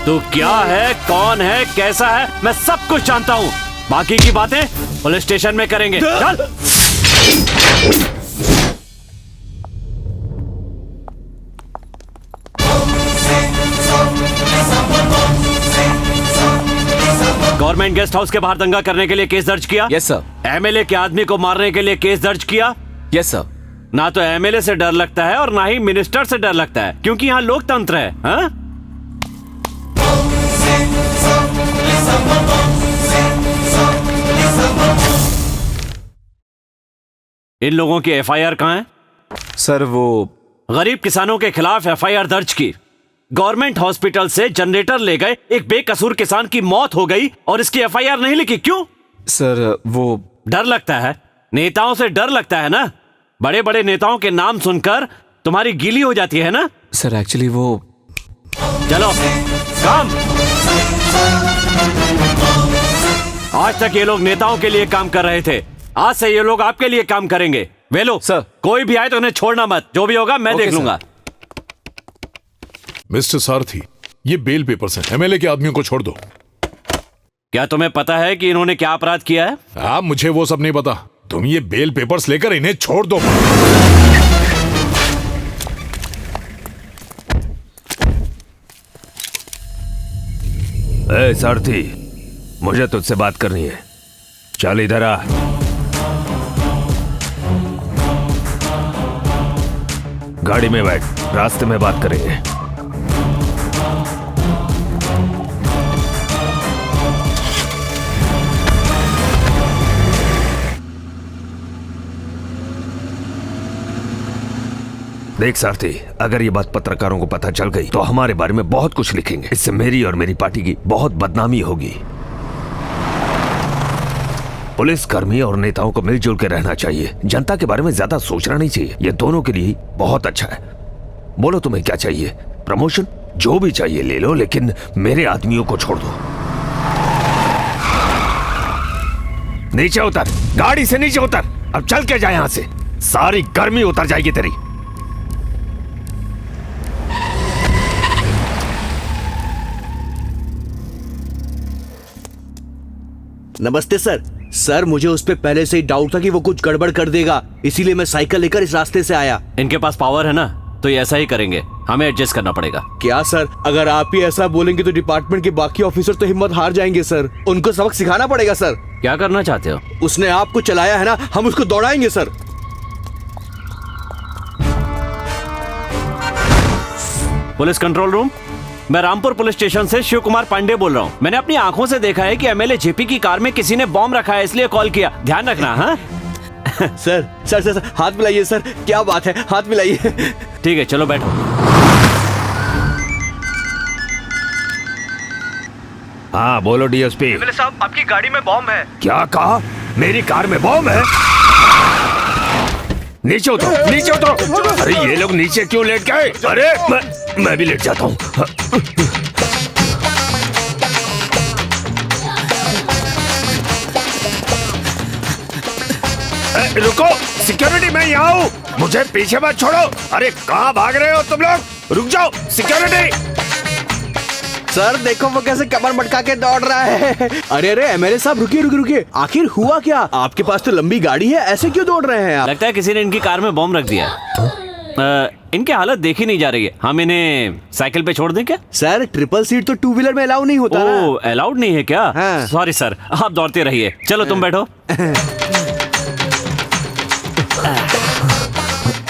तू क्या है, कौन है, कैसा है, मैं सब कुछ जानता हूँ। बाकी की बातें पुलिस स्टेशन में करेंगे। चल। गवर्नमेंट गेस्ट हाउस के बाहर दंगा करने के लिए केस दर्ज किया? Yes sir. एमएलए के आदमी को मारने के लिए केस दर्ज किया? Yes sir. ना तो एमएलए से डर लगता है और ना ही मिनिस्टर से डर लगता है, क्योंकि यहाँ लोकतंत्र है। हाँ? इन लोगों की एफआईआर कहाँ है? सर वो गरीब किसानों के खिलाफ एफआईआर दर्ज की, गवर्नमेंट हॉस्पिटल से जनरेटर ले गए, एक बेकसूर किसान की मौत हो गई और इसकी एफआईआर नहीं लिखी, क्यों? सर वो डर लगता है, नेताओं से डर लगता है ना। बड़े बड़े नेताओं के नाम सुनकर तुम्हारी गीली हो जाती है ना। सर एक्चुअली वो चलो काम। आज तक ये लोग नेताओं के लिए काम कर रहे थे, आज से ये लोग आपके लिए काम करेंगे। वे लोग सर, कोई भी आए तो उन्हें छोड़ना मत, जो भी होगा मैं देख लूंगा। मिस्टर सारथी, ये बेल पेपर्स हैं, एमएलए के आदमियों को छोड़ दो। क्या तुम्हें पता है कि इन्होंने क्या अपराध किया है? हाँ मुझे वो सब नहीं पता, तुम ये बेल पेपर्स लेकर इन्हें छोड़ दो। ए सारथी, मुझे तुझसे बात करनी है, चल इधर आ। गाड़ी में बैठ, रास्ते में बात करेंगे। देख सारथी, अगर ये बात पत्रकारों को पता चल गई तो हमारे बारे में बहुत कुछ लिखेंगे। इससे मेरी और मेरी पार्टी की बहुत बदनामी होगी। पुलिस कर्मी और नेताओं को मिलजुल के रहना चाहिए, जनता के बारे में ज्यादा सोचना नहीं चाहिए। ये दोनों के लिए बहुत अच्छा है। बोलो तुम्हें क्या चाहिए? प्रमोशन? जो भी चाहिए ले लो, लेकिन मेरे आदमियों को छोड़ दो। नीचे उतर, गाड़ी से नीचे उतर। अब चल के जा यहां से, सारी गर्मी उतर जाएगी तेरी। नमस्ते सर। सर, मुझे उस पे पहले से ही डाउट था कि वो कुछ गड़बड़ कर देगा, इसीलिए मैं साइकिल लेकर इस रास्ते से आया। इनके पास पावर है ना, तो ये ऐसा ही करेंगे। हमें एडजस्ट करना पड़ेगा। क्या सर, अगर आप ही ऐसा बोलेंगे तो डिपार्टमेंट के बाकी ऑफिसर तो हिम्मत हार जाएंगे सर। उनको सबक सिखाना पड़ेगा सर। क्या करना चाहते हो? उसने आपको चलाया है ना, हम उसको दौड़ाएंगे सर। पुलिस कंट्रोल रूम, मैं रामपुर पुलिस स्टेशन से शिव कुमार पांडे बोल रहा हूँ। मैंने अपनी आंखों से देखा है कि एमएलए जेपी की कार में किसी ने बॉम्ब रखा है, इसलिए कॉल किया। ध्यान रखना। हाँ सर सर सर हाथ मिलाइए सर। क्या बात है, हाथ मिलाइए। ठीक है, चलो बैठो। हाँ बोलो डीएसपी। एमएलए साहब, आपकी गाड़ी में बॉम्ब है। क्या कहा? मेरी कार में बॉम्ब है? नीचे उतरो, नीचे उतरो। अरे ये लोग नीचे क्यों लेट गए? अरे मैं भी लेट जाता हूँ। रुको, सिक्योरिटी, मैं यहाँ हूँ, मुझे पीछे मत छोड़ो। अरे कहाँ भाग रहे हो तुम लोग? रुक जाओ सिक्योरिटी। सर देखो वो कैसे कमर मटका के दौड़ रहा है। अरे अरे एमएलए साहब, रुकिए रुकिए रुकिए। आखिर हुआ क्या? आपके पास तो लंबी गाड़ी है, ऐसे क्यों दौड़ रहे हैं आप? लगता है किसी ने इनकी कार में बॉम्ब रख दिया। इनकी हालत देखी नहीं जा रही है। हम इन्हें साइकिल पे छोड़ दें क्या? सर ट्रिपल सीट तो टू व्हीलर में अलाउ नहीं होता ना। ओह, अलाउड नहीं है क्या? हाँ। सॉरी सर, आप दौड़ते रहिए। चलो तुम बैठो।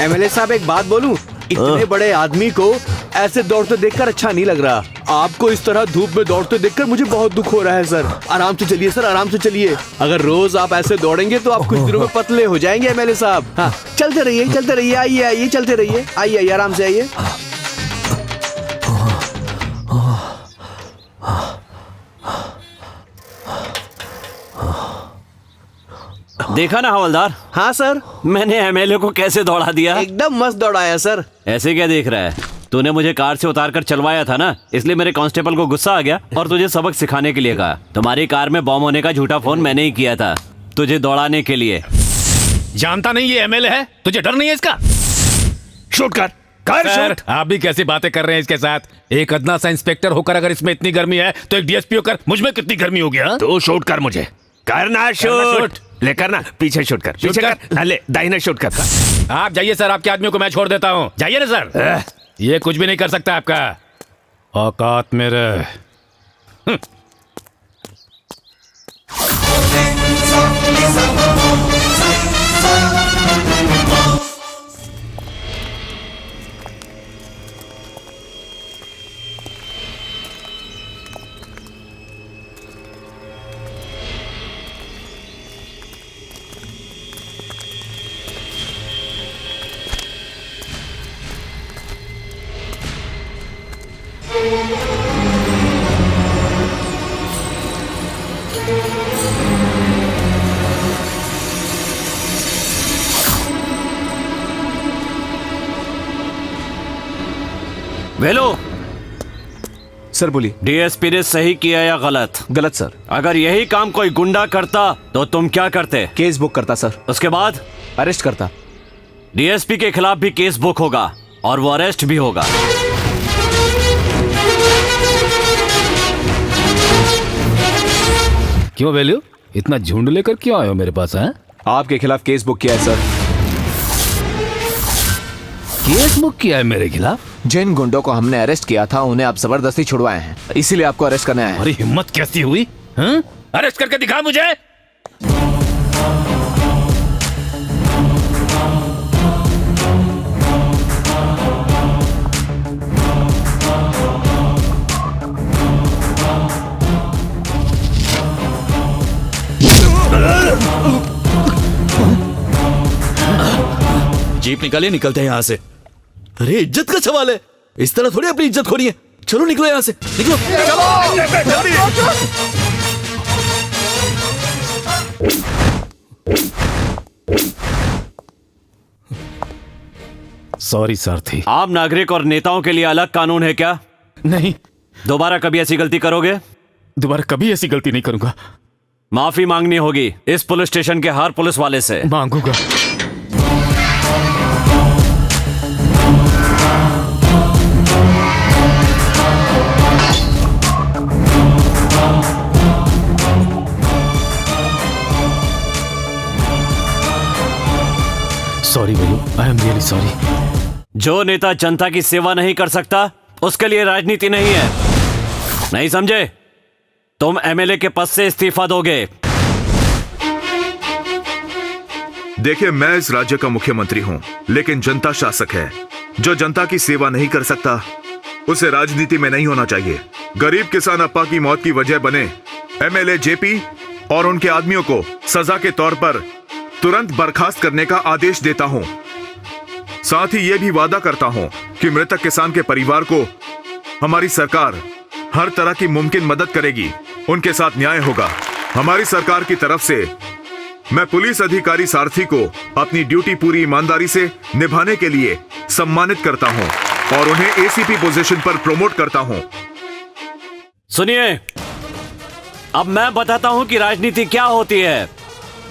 एमएलए साहब एक बात बोलूं, इतने बड़े आदमी को ऐसे दौड़ते देखकर अच्छा नहीं लग रहा। आपको इस तरह धूप में दौड़ते देखकर मुझे बहुत दुख हो रहा है सर। आराम से चलिए सर, आराम से चलिए। अगर रोज आप ऐसे दौड़ेंगे तो आप कुछ दिनों में पतले हो जाएंगे एमएलए साहब। हाँ चलते रहिए, चलते रहिए। आइए आइए, चलते रहिए। आइए आइए, आराम से आइए। देखा ना हवलदार? हाँ सर, मैंने एमएलए को कैसे दौड़ा दिया। एकदम मस्त दौड़ाया सर। ऐसे क्या देख रहा है? तूने मुझे कार से उतार कर चलवाया था ना, इसलिए मेरे कांस्टेबल को गुस्सा आ गया और तुझे सबक सिखाने के लिए कहा। तुम्हारी कार में बॉम्ब होने का झूठा फोन मैंने ही किया था, तुझे दौड़ाने के लिए। जानता नहीं ये एमएलए है? तुझे डर नहीं है इसका? शूट कर, कर शूट। आप भी कैसी बातें कर रहे हैं इसके साथ? एक अदना सा इंस्पेक्टर होकर अगर इसमें इतनी गर्मी है तो एक डीएसपी होकर मुझ में कितनी गर्मी होगी? तो शूट कर, मुझे करना शूट। ले करना, पीछे शूट कर, पीछे कर। ले दाहिने शूट कर। आप जाइए सर, आपके आदमियों को मैं छोड़ देता हूँ। जाइए ना सर। ये कुछ भी नहीं कर सकता आपका औकात मेरे। वेलो सर बोलिए। डीएसपी ने सही किया या गलत? गलत सर। अगर यही काम कोई गुंडा करता तो तुम क्या करते? केस बुक करता सर। उसके बाद अरेस्ट करता। डीएसपी के खिलाफ भी केस बुक होगा और वो अरेस्ट भी होगा। क्यों वैल्यू, इतना झुंड लेकर क्यों आए हो मेरे पास? हैं? आपके खिलाफ केस बुक किया है सर। केस बुक किया है मेरे खिलाफ? जिन गुंडों को हमने अरेस्ट किया था उन्हें आप जबरदस्ती छुड़वाए हैं, इसीलिए आपको अरेस्ट करने आए हैं। अरे हिम्मत कैसी हुई? अरेस्ट करके दिखा मुझे। जीप निकालिए, निकलते हैं यहाँ से। अरे इज्जत का सवाल है, इस तरह थोड़ी अपनी इज्जत खोनी है। चलो निकलो यहाँ से, निकलो। सॉरी सारथी। आम नागरिक और नेताओं के लिए अलग कानून है क्या? नहीं, दोबारा कभी ऐसी गलती करोगे? दोबारा कभी ऐसी गलती नहीं करूंगा। माफी मांगनी होगी इस पुलिस स्टेशन के हर पुलिस वाले से। मांगूंगा। सॉरी भैया, आई एम रियली सॉरी। जो नेता जनता की सेवा नहीं कर सकता उसके लिए राजनीति नहीं है, नहीं समझे? तुम एमएलए के पद से इस्तीफा दोगे। देखिए, मैं इस राज्य का मुख्यमंत्री हूं, लेकिन जनता शासक है। जो जनता की सेवा नहीं कर सकता उसे राजनीति में नहीं होना चाहिए। गरीब किसान अप्पा की मौत की वजह बने एमएलए जेपी और उनके आदमियों को सजा के तौर पर तुरंत बर्खास्त करने का आदेश देता हूं। साथ ही यह भी वादा करता हूं कि मृतक किसान के परिवार को हमारी सरकार हर तरह की मुमकिन मदद करेगी, उनके साथ न्याय होगा। हमारी सरकार की तरफ से मैं पुलिस अधिकारी सारथी को अपनी ड्यूटी पूरी ईमानदारी से निभाने के लिए सम्मानित करता हूं और उन्हें एसीपी पोजीशन पर प्रमोट करता हूं। सुनिए, अब मैं बताता हूं कि राजनीति क्या होती है।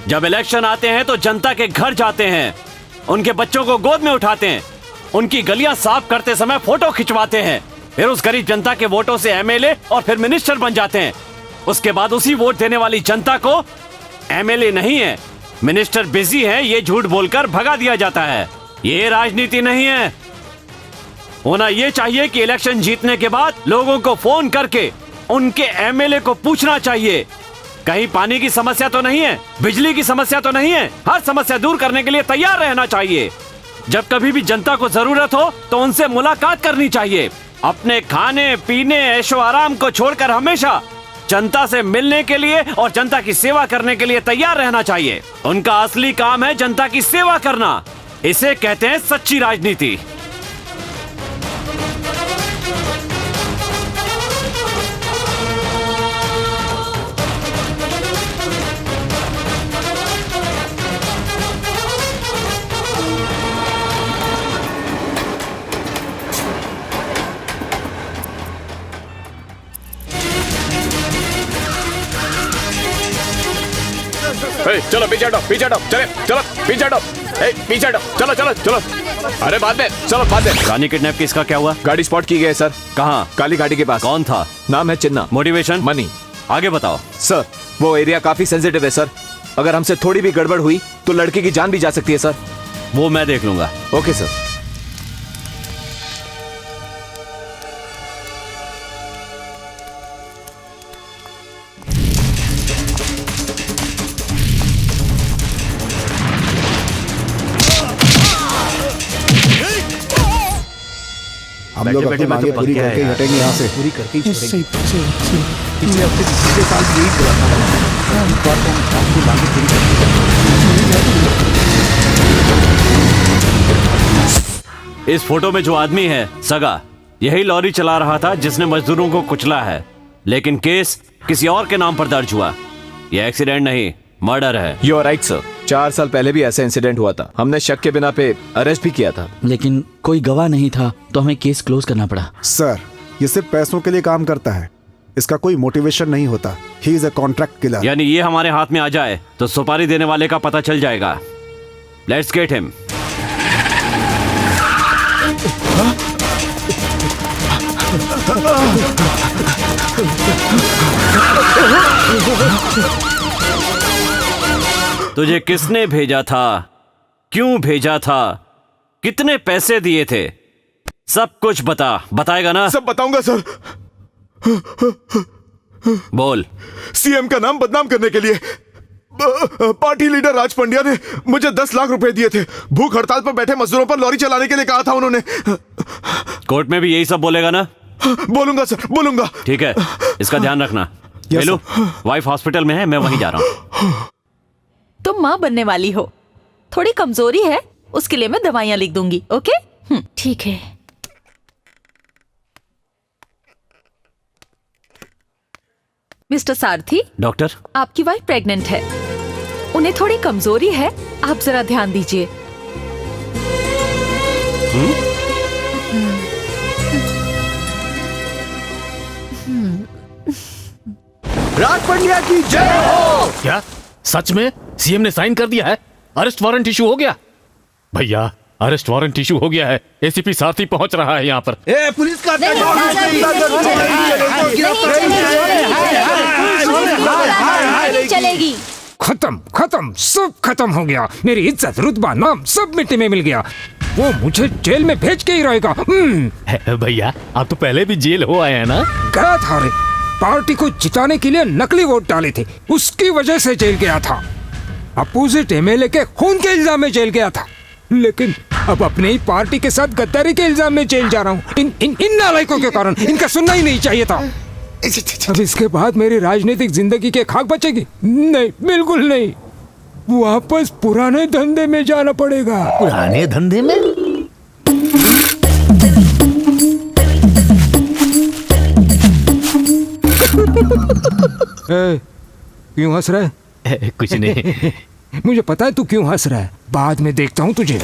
जब इलेक्शन आते हैं तो जनता के घर जाते हैं, उनके बच्चों को गोद में उठाते हैं, उनकी गलियां साफ करते समय फोटो खिंचवाते हैं, फिर उस गरीब जनता के वोटों से एमएलए और फिर मिनिस्टर बन जाते हैं। उसके बाद उसी वोट देने वाली जनता को एमएलए नहीं है, मिनिस्टर बिजी है, ये झूठ बोलकर भगा दिया जाता है। ये राजनीति नहीं है। होना ये चाहिए कि इलेक्शन जीतने के बाद लोगों को फोन करके उनके एमएलए को पूछना चाहिए कहीं पानी की समस्या तो नहीं है, बिजली की समस्या तो नहीं है। हर समस्या दूर करने के लिए तैयार रहना चाहिए। जब कभी भी जनता को जरूरत हो तो उनसे मुलाकात करनी चाहिए। अपने खाने पीने ऐशो आराम को छोड़कर हमेशा जनता से मिलने के लिए और जनता की सेवा करने के लिए तैयार रहना चाहिए। उनका असली काम है जनता की सेवा करना। इसे कहते हैं सच्ची राजनीति। चलो पीछे हटो, पीछे हटो, चले चलो पीछे हटो, पीछे हटो, चलो चलो चलो। अरे बाद में, चलो बाद में। रानी किडनैप केस का क्या हुआ? गाड़ी स्पॉट की गई सर। कहाँ? काली गाड़ी के पास। कौन था? नाम है चिन्ना। मोटिवेशन? मनी। आगे बताओ। सर वो एरिया काफी सेंसिटिव है सर, अगर हमसे थोड़ी भी गड़बड़ हुई तो लड़की की जान भी जा सकती है सर। वो मैं देख लूंगा। Okay sir. हम लोग अपनी मांगे पूरी करके ही हटेंगे यहाँ से। पूरी करके ही छोड़ेंगे। पिछले हफ्ते पिछले साल यही बोला था। इस बार तो हम आपकी मांगे पूरी करेंगे। इस फोटो में जो आदमी है सगा, यही लॉरी चला रहा था जिसने मजदूरों को कुचला है, लेकिन केस किसी और के नाम पर दर्ज हुआ। यह एक्सीडेंट नहीं, मर्डर है। You are right sir. 4 साल पहले भी ऐसा इंसिडेंट हुआ था, हमने शक के बिना पे अरेस्ट भी किया था, लेकिन कोई गवाह नहीं था तो हमें केस क्लोज करना पड़ा। सर, ये सिर्फ पैसों के लिए काम करता है, इसका कोई मोटिवेशन नहीं होता। He is a contract killer. यानी ये हमारे हाथ में आ जाए तो सुपारी देने वाले का पता चल जाएगा। Let's get him. तुझे किसने भेजा था, क्यों भेजा था, कितने पैसे दिए थे, सब कुछ बताएगा ना? सब बताऊंगा सर। बोल। सीएम का नाम बदनाम करने के लिए पार्टी लीडर राज पंड्या ने मुझे 10 लाख रुपए दिए थे। भूख हड़ताल पर बैठे मजदूरों पर लॉरी चलाने के लिए कहा था उन्होंने। कोर्ट में भी यही सब बोलेगा ना? बोलूंगा सर, बोलूंगा। ठीक है, इसका ध्यान रखना। हेलो, वाइफ हॉस्पिटल में है, मैं वहीं जा रहा हूँ। तुम माँ बनने वाली हो, थोड़ी कमजोरी है, उसके लिए मैं दवाइयाँ लिख दूंगी। ओके? ठीक है। मिस्टर सारथी, डॉक्टर, आपकी वाइफ प्रेग्नेंट है, उन्हें थोड़ी कमजोरी है, आप जरा ध्यान दीजिए। राज पंड्या की जय हो। क्या सच में सीएम ने साइन कर दिया है? अरेस्ट वारंट इशू हो गया? भैया अरेस्ट वारंट इशू हो गया है। एसीपी सारथी पहुंच रहा है यहाँ पर। पुलिस का चलेगी। खत्म खत्म सब खत्म हो गया। मेरी इज्जत, रुतबा, नाम सब मिट्टी में मिल गया। वो मुझे जेल में भेज के ही रहेगा। भैया आप तो पहले भी जेल हो आए हैं ना? गया था रे, पार्टी को जिताने के लिए नकली वोट डाले थे, उसकी वजह से जेल गया था। अपोजिट एमएलए के खून के इल्जाम में जेल गया था, लेकिन अब अपने ही पार्टी के साथ गद्दारी के इल्जाम में जेल जा रहा हूँ। इन नालायकों के कारण। इनका सुनना ही नहीं चाहिए था। अब इसके बाद मेरी राजनीतिक जिंदगी के खाक बचेगी? नहीं, बिल्कुल नहीं। वापस पुराने धंधे में जाना पड़ेगा। पुराने धंधे में? क्यों हंस रहा है? कुछ नहीं। मुझे पता है तू क्यों हंस रहा है, बाद में देखता हूँ तुझे।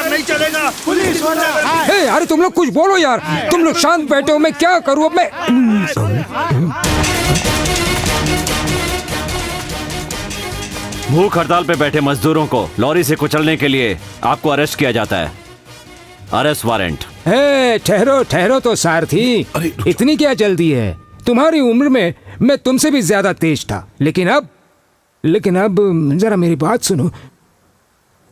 नहीं चलेगा, पुलिस अरे तुम लोग कुछ बोलो यार, तुम लोग शांत बैठे हो, मैं क्या करूँ अब मैं। भूख हड़ताल पे बैठे मजदूरों को लॉरी से कुचलने के लिए आपको अरेस्ट किया जाता है। Arrest warrant. ठहरो ठहरो तो सारथी, इतनी क्या जल्दी है? तुम्हारी उम्र में मैं तुमसे भी ज्यादा तेज था, लेकिन अब जरा मेरी बात सुनो।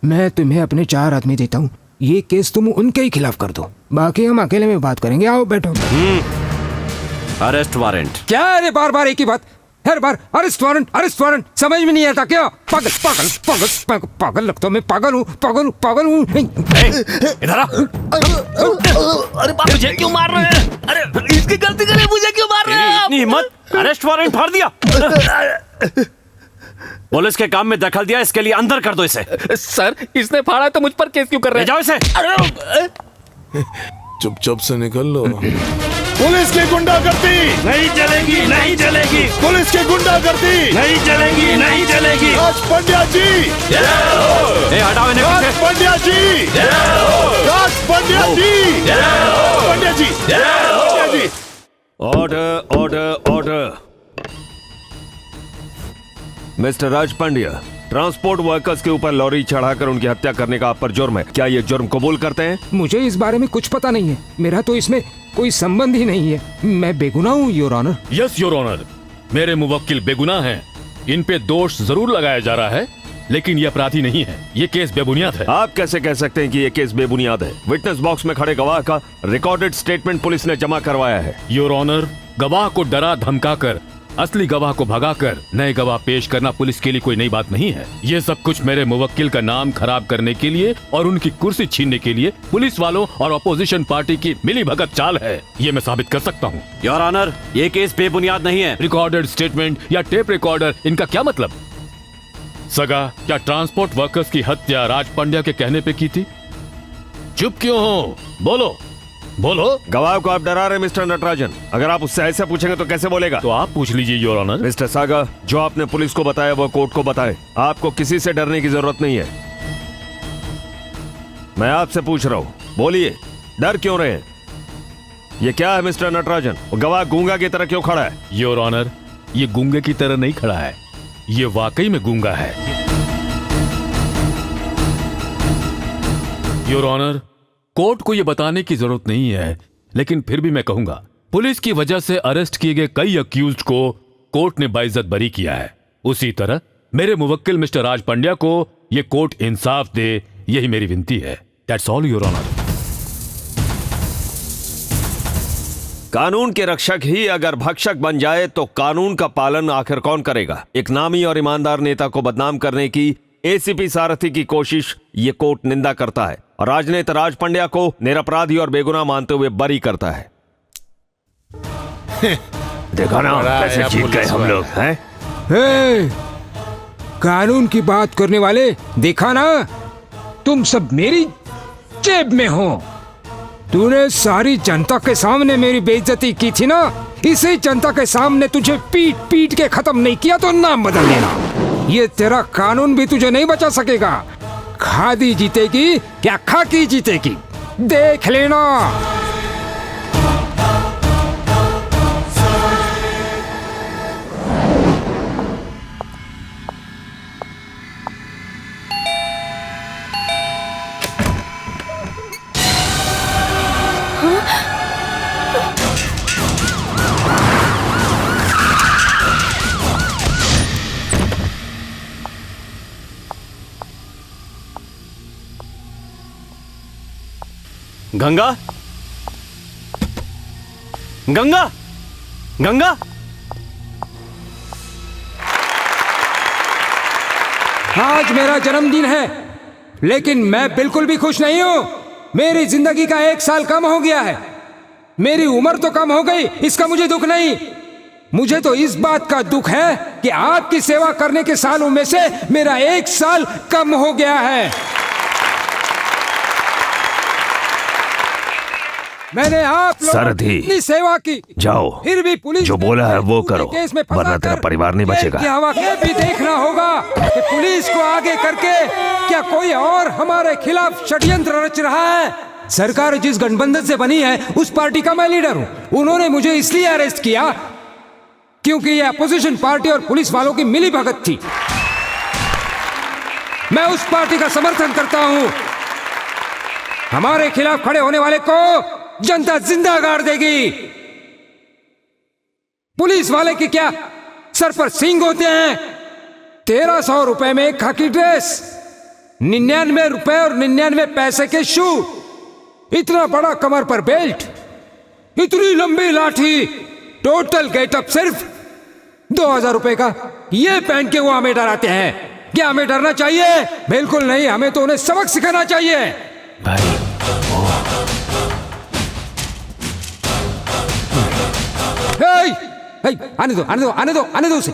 मैं तुम्हें अपने 4 आदमी देता हूँ, ये केस तुम उनके ही खिलाफ कर दो, बाकी हम अकेले में बात करेंगे। आओ बैठो। Arrest warrant. क्या? अरे बार बार एक ही बात, हर बार अरेस्ट वारंट, समझ में नहीं आता क्या? पागल पागल पागल पागल पागल लगता हूँ मैं। पागल हूँ। इधर आ। अरे मुझे क्यों मार रहे हैं? अरे इसकी गलती करे मुझे क्यों मार रहे हैं? इतनी हिम्मत? अरेस्ट वारंट फाड़ दिया। पुलिस के काम में दखल दिया, इसके लिए अंदर कर दो इसे। सर इसने फाड़ा तो मुझ पर केस क्यों कर रहे हैं? जाओ इसे। चुपचाप से निकल लो। पुलिस की गुंडागर्दी नहीं चलेगी, नहीं चलेगी। पुलिस की गुंडागर्दी नहीं चलेगी, नहीं चलेगी। राज पंड्या जी, हटाओ इन्हें राज पीछे। Pandya ji, Raj Pandya ji, Pandya ji, Pandya ji. Order order order. Mister Raj Pandya, transport workers के ऊपर लॉरी चढ़ाकर उनकी हत्या करने का आप पर जुर्म है, क्या ये जुर्म कबूल करते हैं? मुझे इस बारे में कुछ पता नहीं है, मेरा तो इसमें कोई संबंध ही नहीं है, मैं बेगुनाह हूँ your honour. Yes your honour, मेरे मुवक्किल बेगुनाह हैं। इन पे दोष जरूर लगाया जा रहा है, लेकिन ये अपराधी नहीं है, ये केस बेबुनियाद है। आप कैसे कह सकते हैं कि ये केस बेबुनियाद है? विटनेस बॉक्स में खड़े गवाह का रिकॉर्डेड स्टेटमेंट पुलिस ने जमा करवाया है। योर ऑनर, गवाह को डरा धमकाकर असली गवाह को भगाकर नए गवाह पेश करना पुलिस के लिए कोई नई बात नहीं है। ये सब कुछ मेरे मुवक्किल का नाम खराब करने के लिए और उनकी कुर्सी छीनने के लिए पुलिस वालों और अपोजिशन पार्टी की मिलीभगत चाल है, ये मैं साबित कर सकता हूँ। योर ऑनर, ये केस बेबुनियाद नहीं है। रिकॉर्डेड स्टेटमेंट या टेप रिकॉर्डर, इनका क्या मतलब? सगा, क्या ट्रांसपोर्ट वर्कर्स की हत्या राज पंड्या के कहने पे की थी? चुप क्यों हो? बोलो बोलो। गवाह को आप डरा रहे मिस्टर नटराजन, अगर आप उससे ऐसे पूछेंगे तो कैसे बोलेगा? तो आप पूछ लीजिए योर ऑनर। मिस्टर सागा, जो आपने पुलिस को बताया वो कोर्ट को बताए, आपको किसी से डरने की जरूरत नहीं है। मैं आपसे पूछ रहा हूँ, बोलिए, डर क्यों रहे? ये क्या है मिस्टर नटराजन? गवाह गूंगा की तरह क्यों खड़ा है? योर ऑनर, ये गूंगे की तरह नहीं खड़ा है, ये वाकई में गूंगा है। योर ऑनर, कोर्ट को यह बताने की जरूरत नहीं है, लेकिन फिर भी मैं कहूंगा, पुलिस की वजह से अरेस्ट किए गए कई अक्यूज्ड को कोर्ट ने बाइज्जत बरी किया है। उसी तरह मेरे मुवक्किल मिस्टर राज पंड्या को यह कोर्ट इंसाफ दे, यही मेरी विनती है। That's all your honour. कानून के रक्षक ही अगर भक्षक बन जाए तो कानून का पालन आखिर कौन करेगा? एक नामी और ईमानदार नेता को बदनाम करने की एसीपी सारथी की कोशिश ये कोर्ट निंदा करता है और राजनेता राज पंड्या को निरपराधी और बेगुनाह मानते हुए बरी करता है। देखा ना कैसे जीत गए हम लोग हैं? कानून की बात करने वाले, देखा ना, तुम सब मेरी जेब में हो। तूने सारी जनता के सामने मेरी बेइज्जती की थी ना, इसी जनता के सामने तुझे पीट पीट के खत्म नहीं किया तो नाम बदल लेना। ये तेरा कानून भी तुझे नहीं बचा सकेगा। खादी जीतेगी क्या खाकी जीतेगी, देख लेना। गंगा, गंगा, गंगा। आज मेरा जन्मदिन है, लेकिन मैं बिल्कुल भी खुश नहीं हूं। मेरी जिंदगी का 1 साल कम हो गया है। मेरी उम्र तो कम हो गई, इसका मुझे दुख नहीं। मुझे तो इस बात का दुख है कि आपकी सेवा करने के सालों में से मेरा 1 साल कम हो गया है। मैंने आप लोगों की इतनी सेवा की, जाओ, फिर भी पुलिस जो बोला है वो करो, केस में फंसा वरना तेरा कर परिवार नहीं बचेगा। की हवा के भी देखना होगा कि पुलिस को आगे करके क्या कोई और हमारे खिलाफ षड्यंत्र रच रहा है। सरकार जिस गठबंधन से बनी है उस पार्टी का मैं लीडर हूँ। उन्होंने मुझे इसलिए अरेस्ट किया क्योंकि ये अपोजिशन पार्टी और पुलिस वालों की मिली भगत थी। मैं उस पार्टी का समर्थन करता हूँ। हमारे खिलाफ खड़े होने वाले को जनता जिंदा गाड़ देगी। पुलिस वाले की क्या सर पर सींग होते हैं। 1300 रुपए में एक खाकी ड्रेस, 99 रुपए और 99 पैसे के शू, इतना बड़ा कमर पर बेल्ट, इतनी लंबी लाठी, टोटल गेटअप सिर्फ 2000 रुपए का। ये पहन के वो हमें डराते हैं। क्या हमें डरना चाहिए? बिल्कुल नहीं। हमें तो उन्हें सबक सिखाना चाहिए। भाई आने दो, आने दो, आने दो, आने दो उसे।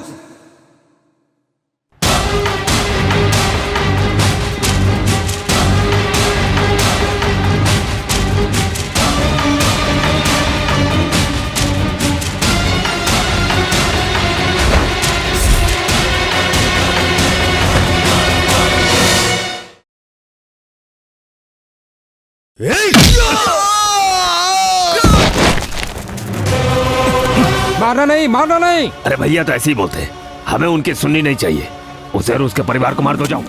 मारना नहीं, मारना नहीं। अरे भैया तो ऐसे ही बोलते हैं, हमें उनकी सुननी नहीं चाहिए। उसे और उसके परिवार को मार दो, जाओ।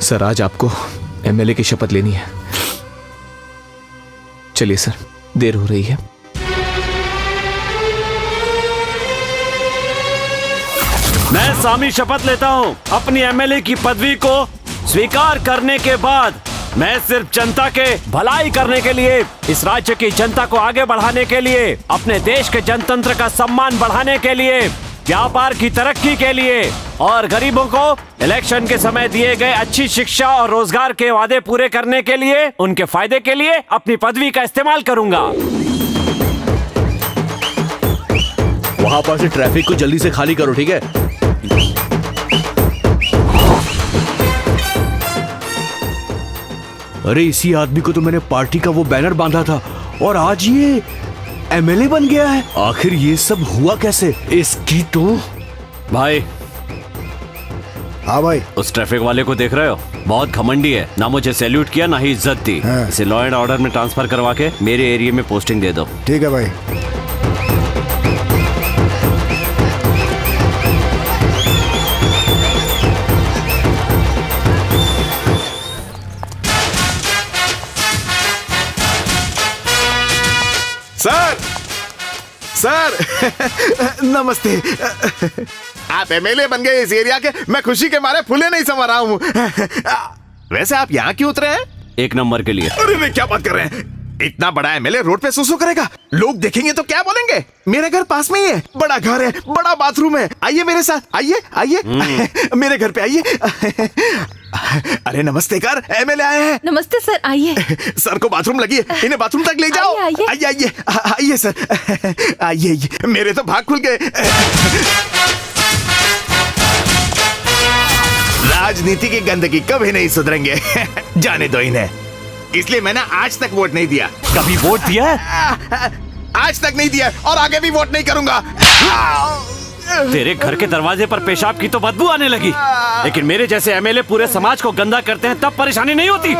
सर, आज आपको एमएलए की शपथ लेनी है। चलिए सर, देर हो रही है। मैं सामी शपथ लेता हूं अपनी एमएलए की पदवी को स्वीकार करने के बाद मैं सिर्फ जनता के भलाई करने के लिए, इस राज्य की जनता को आगे बढ़ाने के लिए, अपने देश के जनतंत्र का सम्मान बढ़ाने के लिए व्यापार की तरक्की के लिए और गरीबों को इलेक्शन के समय दिए गए अच्छी शिक्षा और रोजगार के वादे पूरे करने के लिए, उनके फायदे के लिए अपनी पदवी का इस्तेमाल करूंगा। वहां पर से ट्रैफिक को जल्दी से खाली करो, ठीक है? अरे इसी आदमी को तो मैंने पार्टी का वो बैनर बांधा था और आज ये एमएलए बन गया है। आखिर ये सब हुआ कैसे? इसकी तो भाई। हाँ भाई। उस ट्रैफिक वाले को देख रहे हो? बहुत घमंडी है, ना मुझे सैल्यूट किया ना ही इज्जत दी। इसे लॉ एंड ऑर्डर में ट्रांसफर करवा के मेरे एरिया में पोस्टिंग दे दो। ठीक है भाई। सर नमस्ते। आप एमएलए बन गए इस एरिया के, मैं खुशी के मारे फूले नहीं समा रहा हूँ। वैसे आप यहाँ क्यों उतरे हैं? 1 नंबर के लिए। अरे नहीं, क्या बात कर रहे हैं? इतना बड़ा एमएलए रोड पे सुसु करेगा, लोग देखेंगे तो क्या बोलेंगे? मेरे घर पास में ही है, बड़ा घर है, बड़ा बाथरूम है। आइए मेरे साथ, आइए आइए मेरे घर पे आइए। अरे नमस्ते कर, एमएलए आए हैं। नमस्ते सर, आइए। सर को बाथरूम लगी है, इन्हें बाथरूम तक ले जाओ। आइए आइए आइए आइए सर, आइए आइए, मेरे तो भाग खुल गए। राजनीति की गंदगी कभी नहीं सुधरेंगे। जाने दो इन्हें, इसलिए मैंने आज तक वोट नहीं दिया। कभी वोट दिया? आज तक नहीं दिया और आगे भी वोट नहीं करूंगा। तेरे घर के दरवाजे पर पेशाब की तो बदबू आने लगी, लेकिन मेरे जैसे एमएलए पूरे समाज को गंदा करते हैं तब परेशानी नहीं होती।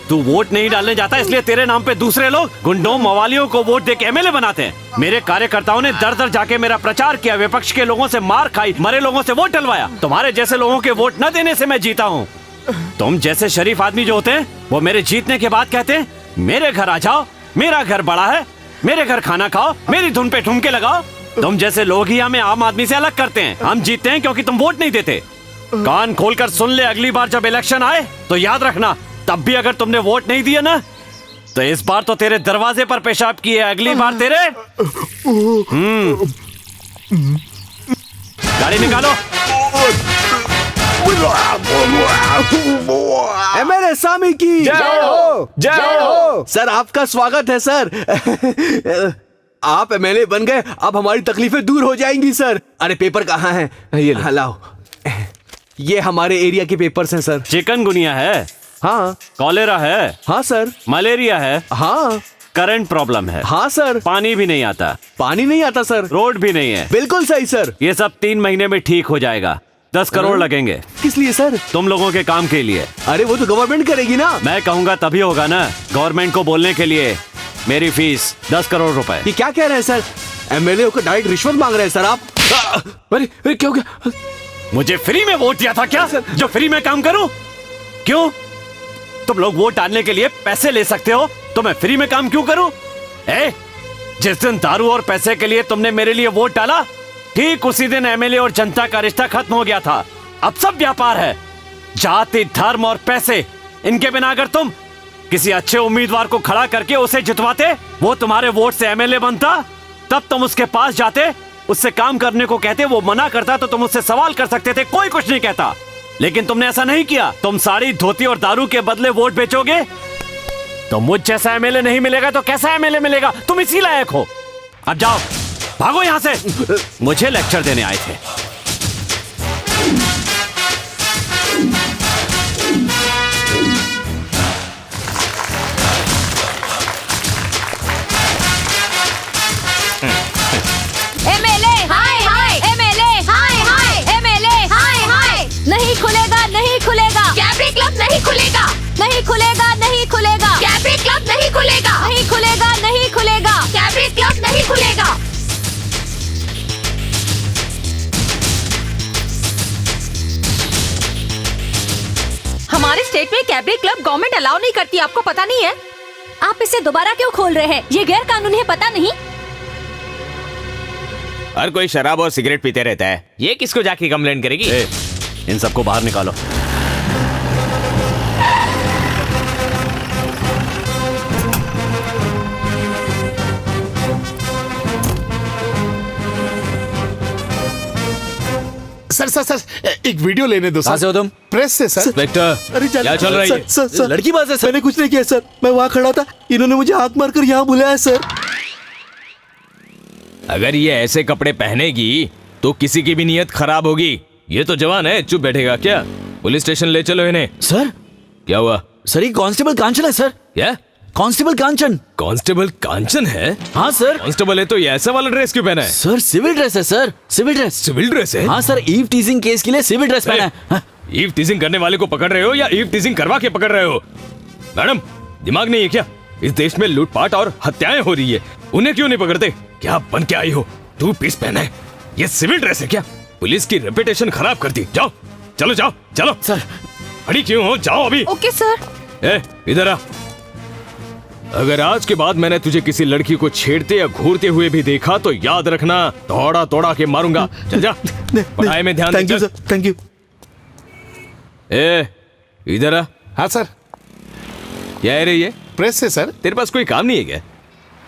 तू वोट नहीं डालने जाता, इसलिए तेरे नाम पे दूसरे लोग गुंडों मवालियों को वोट देके एमएलए बनाते हैं। मेरे कार्यकर्ताओं ने दर दर जाके मेरा प्रचार किया, विपक्ष के लोगों से मार खाई, मरे लोगों से वोट डलवाया। तुम्हारे जैसे लोगों के वोट न देने से मैं जीता हूँ। तुम जैसे शरीफ आदमी जो होते हैं वो मेरे जीतने के बाद कहते हैं मेरे घर आ जाओ, मेरा घर बड़ा है, मेरे घर खाना खाओ, मेरी धुन पे ठुमके लगाओ। तुम जैसे लोग ही हमें आम आदमी से अलग करते हैं। हम जीतते हैं क्योंकि तुम वोट नहीं देते। कान खोलकर सुन ले, अगली बार जब इलेक्शन आए तो याद रखना, तब भी अगर तुमने वोट नहीं दिया ना तो इस बार तो तेरे दरवाजे पर पेशाब किए, अगली बार तेरे गाड़ी निकालो। एमएलए सामी की जय हो, जय हो। सर आपका स्वागत है सर। आप एमएलए बन गए, अब हमारी तकलीफें दूर हो जाएंगी सर। अरे पेपर कहाँ है? ये लाओ, ये हमारे एरिया के पेपर्स हैं सर। चिकनगुनिया है? हाँ। कॉलेरा है? हाँ सर। मलेरिया है? हाँ। करंट प्रॉब्लम है? हाँ सर। पानी भी नहीं आता? पानी नहीं आता सर। रोड भी नहीं है? बिल्कुल सही सर। ये सब 3 महीने में ठीक हो जाएगा। 10 करोड़ लगेंगे। किस लिए सर? तुम लोगों के काम के लिए। अरे वो तो गवर्नमेंट करेगी ना। मैं कहूँगा तभी होगा ना। गवर्नमेंट को बोलने के लिए मेरी फीस 10 करोड़ रुपए। ये क्या कह रहे हैं सर? एमएलए को डायरेक्ट रिश्वत मांग रहे हैं सर आप। अरे क्या हो गया? मुझे फ्री में वोट दिया था क्या, जो फ्री में काम करूं? क्यों? तुम लोग वोट डालने के लिए पैसे ले सकते हो तो मैं फ्री में काम क्यों करूं? जिस दिन दारू और पैसे के लिए तुमने मेरे लिए वोट डाला, ठीक उसी दिन एमएलए और जनता का रिश्ता खत्म हो गया था। अब सब व्यापार है, जाति, धर्म और पैसे। इनके बिना अगर तुम किसी अच्छे उम्मीदवार को खड़ा करके उसे जितवाते, वो तुम्हारे वोट से एमएलए बनता, तब तुम उसके पास जाते, उससे काम करने को कहते, वो मना करता तो तुम उससे सवाल कर सकते थे, कोई कुछ नहीं कहता। लेकिन तुमने ऐसा नहीं किया। तुम साड़ी, धोती और दारू के बदले वोट बेचोगे? तो मुझ जैसा एमएलए नहीं मिलेगा तो कैसा एमएलए मिलेगा? तुम इसी लायक हो। अब जाओ, भागो यहां से। मुझे लेक्चर देने आए थे। एमएलए हाय हाय, एमएलए हाय हाय, एमएलए हाय हाय। नहीं खुलेगा, नहीं खुलेगा, कैबरी क्लब नहीं खुलेगा, नहीं खुलेगा, नहीं खुलेगा, कैबरी क्लब नहीं खुलेगा, नहीं खुलेगा, नहीं खुलेगा, कैबरी क्लब नहीं खुलेगा। हमारे स्टेट में कैबरी क्लब गवर्नमेंट अलाउ नहीं करती, आपको पता नहीं है? आप इसे दोबारा क्यों खोल रहे हैं? ये गैर कानूनी है, पता नहीं? हर कोई शराब और सिगरेट पीते रहता है, ये किसको जाके कंप्लेंट करेगी? इन सबको बाहर निकालो। सर एक वीडियो लेने दो कहाँ से हो तुम? प्रेस से सर। इंस्पेक्टर अरे क्या चल रही है? सर लड़की बात है सर। मैंने कुछ नहीं किया सर, मैं वहाँ खड़ा था, इन्होंने मुझे हाथ मारकर यहाँ बुलाया सर। अगर ये ऐसे कपड़े पहनेगी तो किसी की भी नीयत खराब होगी। ये तो जवान है, चुप बैठेगा क्या? पुलिस स्टेशन ले चलो इन्हें। सर क्या हुआ? सर ये कांस्टेबल कांचन है सर। क्या? कांस्टेबल कांचन। कांस्टेबल कांचन है? हाँ सर। कांस्टेबल है तो ये ऐसा वाला ड्रेस क्यों पहना है? सर सिविल ड्रेस है sir, civil dress. Civil dress है? हाँ सर, ईव टीजिंग केस के लिए सिविल ड्रेस पहना है। हाँ। ईव टीजिंग करने वाले को पकड़ रहे हो या ईव टीजिंग करवा के पकड़ रहे हो? मैडम दिमाग नहीं है क्या? इस देश में लूटपाट और हत्याएं हो रही है, उन्हें क्यों नहीं पकड़ते? क्या बन के आई हो? 2 पीस पहना है, ये सिविल ड्रेस है क्या? पुलिस की रेपुटेशन खराब कर दी। जाओ चलो जाओ चलो। सर खड़ी क्यों हो? जाओ अभी। Okay sir. ए इधर आ। अगर आज के बाद मैंने तुझे किसी लड़की को छेड़ते या घूरते हुए भी देखा तो याद रखना, तोड़ा तोड़ा के मारूंगा। चल जा, पढ़ाई में ध्यान दे। Thank you sir, thank you. ए इधर आ। हाँ सर। क्या है रे ये? प्रेस से सर। तेरे पास कोई काम नहीं है क्या?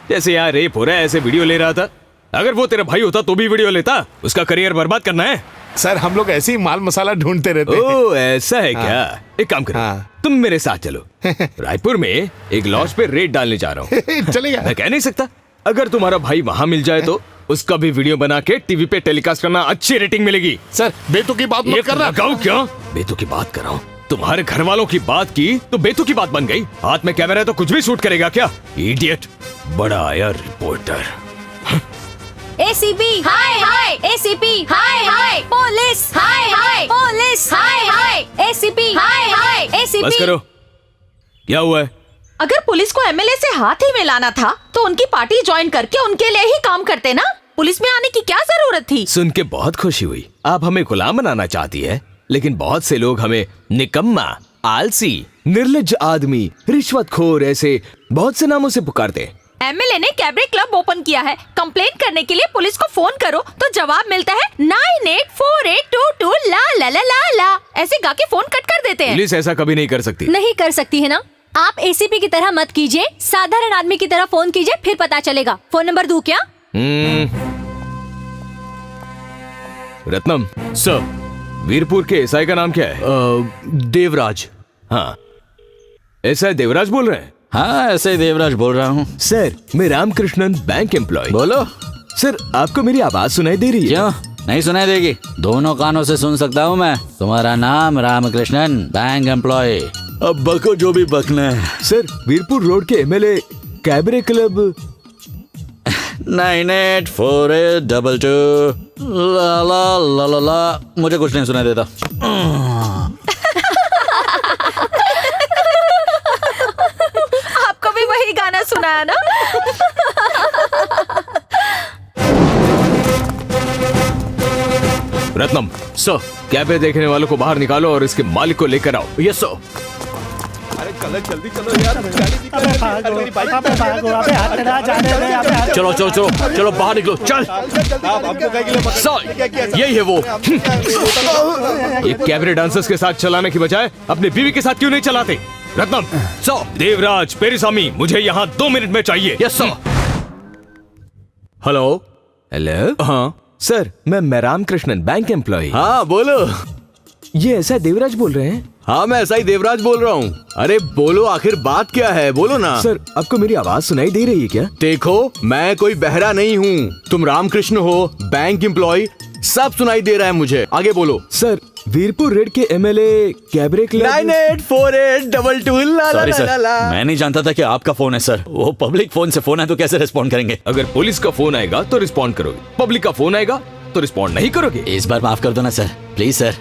जैसे यहाँ रेप हो रहा है ऐसे वीडियो ले रहा था। अगर वो तेरा भाई होता तो भी वीडियो लेता? उसका करियर बर्बाद करना है? सर हम लोग ऐसे ही माल मसाला ढूंढते रहते हैं। ओह ऐसा है क्या? एक काम करो, हाँ। तुम मेरे साथ चलो। रायपुर में एक लॉज पे रेड डालने जा रहा हूँ। चलेगा। मैं कह नहीं सकता। अगर तुम्हारा भाई वहाँ मिल जाए तो उसका भी वीडियो बना के टीवी पे टेलीकास्ट करना, अच्छी रेटिंग मिलेगी। सर बेतु की बात मत करना। लगाओ क्या? बेतु की बात कर रहा हूँ। तुम्हारे घर वालों की बात की तो बेतु की बात बन गई। हाथ में कैमरा है तो कुछ भी शूट करेगा क्या? इडियट। बड़ा आया रिपोर्टर। एसीपी हाय हाय, एसीपी हाय हाय, पुलिस हाय हाय, पुलिस हाय हाय, एसीपी हाय हाय, एसीपी। बस करो। क्या हुआ है? अगर पुलिस को एमएलए से हाथ ही मिलाना था तो उनकी पार्टी ज्वाइन करके उनके लिए ही काम करते ना। पुलिस में आने की क्या जरूरत थी? सुन के बहुत खुशी हुई। आप हमें गुलाम बनाना चाहती है, लेकिन बहुत से लोग हमें निकम्मा, आलसी, निर्लज्ज आदमी, रिश्वतखोर ऐसे बहुत से नामों से पुकारते हैं। एमएलए ने कैबरे क्लब ओपन किया है। कंप्लेन करने के लिए पुलिस को फोन करो तो जवाब मिलता है 984822 ला ला ला ला ला। ऐसे गा के फोन कट कर देते हैं। पुलिस ऐसा कभी नहीं कर सकती। नहीं कर सकती है ना। आप एसीपी की तरह मत कीजिए, साधारण आदमी की तरह फोन कीजिए, फिर पता चलेगा। फोन नंबर दूं क्या? रत्नम सर, वीरपुर के एसआई का नाम क्या है? देवराज। हाँ, एसआई देवराज बोल रहे हैं? हाँ ऐसे ही देवराज बोल रहा हूँ। सर मैं रामकृष्णन, बैंक एम्प्लॉय। बोलो। सर आपको मेरी आवाज सुनाई दे रही है? क्यों नहीं सुनाई देगी? दोनों कानों से सुन सकता हूँ मैं। तुम्हारा नाम रामकृष्णन, बैंक एम्प्लॉय। अब बको जो भी बकना है। सर वीरपुर रोड के एमएलए कैबरे क्लब 984822 ला ला ला ला ला। मुझे कुछ नहीं सुनाई देता। आपको भी वही गाना सुनाया ना? रत्नम सर, कैबरे देखने वालों को बाहर निकालो और इसके मालिक को लेकर आओ। Yes sir. अरे चलो जल्दी चलो यार। चलो चलो चलो चलो बाहर निकलो। चल सर, यही है वो। ये कैबरे डांसर्स के साथ चलाने की बजाय अपनी बीवी के साथ क्यों नहीं चलाते? रत्नम सर, देवराज पेरिसामी, मुझे यहाँ 2 मिनट में चाहिए। Yes sir. Hello hello. हाँ सर, मैं रामकृष्णन, बैंक एम्प्लॉय। हाँ बोलो। ये ऐसा देवराज बोल रहे हैं? हाँ मैं ऐसा ही देवराज बोल रहा हूँ। अरे बोलो, आखिर बात क्या है, बोलो ना। सर आपको मेरी आवाज सुनाई दे रही है क्या? देखो मैं कोई बहरा नहीं हूँ, तुम रामकृष्ण हो, बैंक एम्प्लॉय, सब सुनाई दे रहा है मुझे। आगे बोलो। सर वीरपुर रेड के एमएलए कैबरे क्लब 984822 ला ला सॉरी ला सर, ला। मैं नहीं जानता था कि आपका फोन है सर। वो पब्लिक फोन से फोन है तो कैसे रिस्पॉन्ड करेंगे? अगर पुलिस का फोन आएगा तो रिस्पॉन्ड करोगे, पब्लिक का फोन आएगा तो रिस्पॉन्ड नहीं करोगे। इस बार माफ कर दो ना सर, प्लीज सर।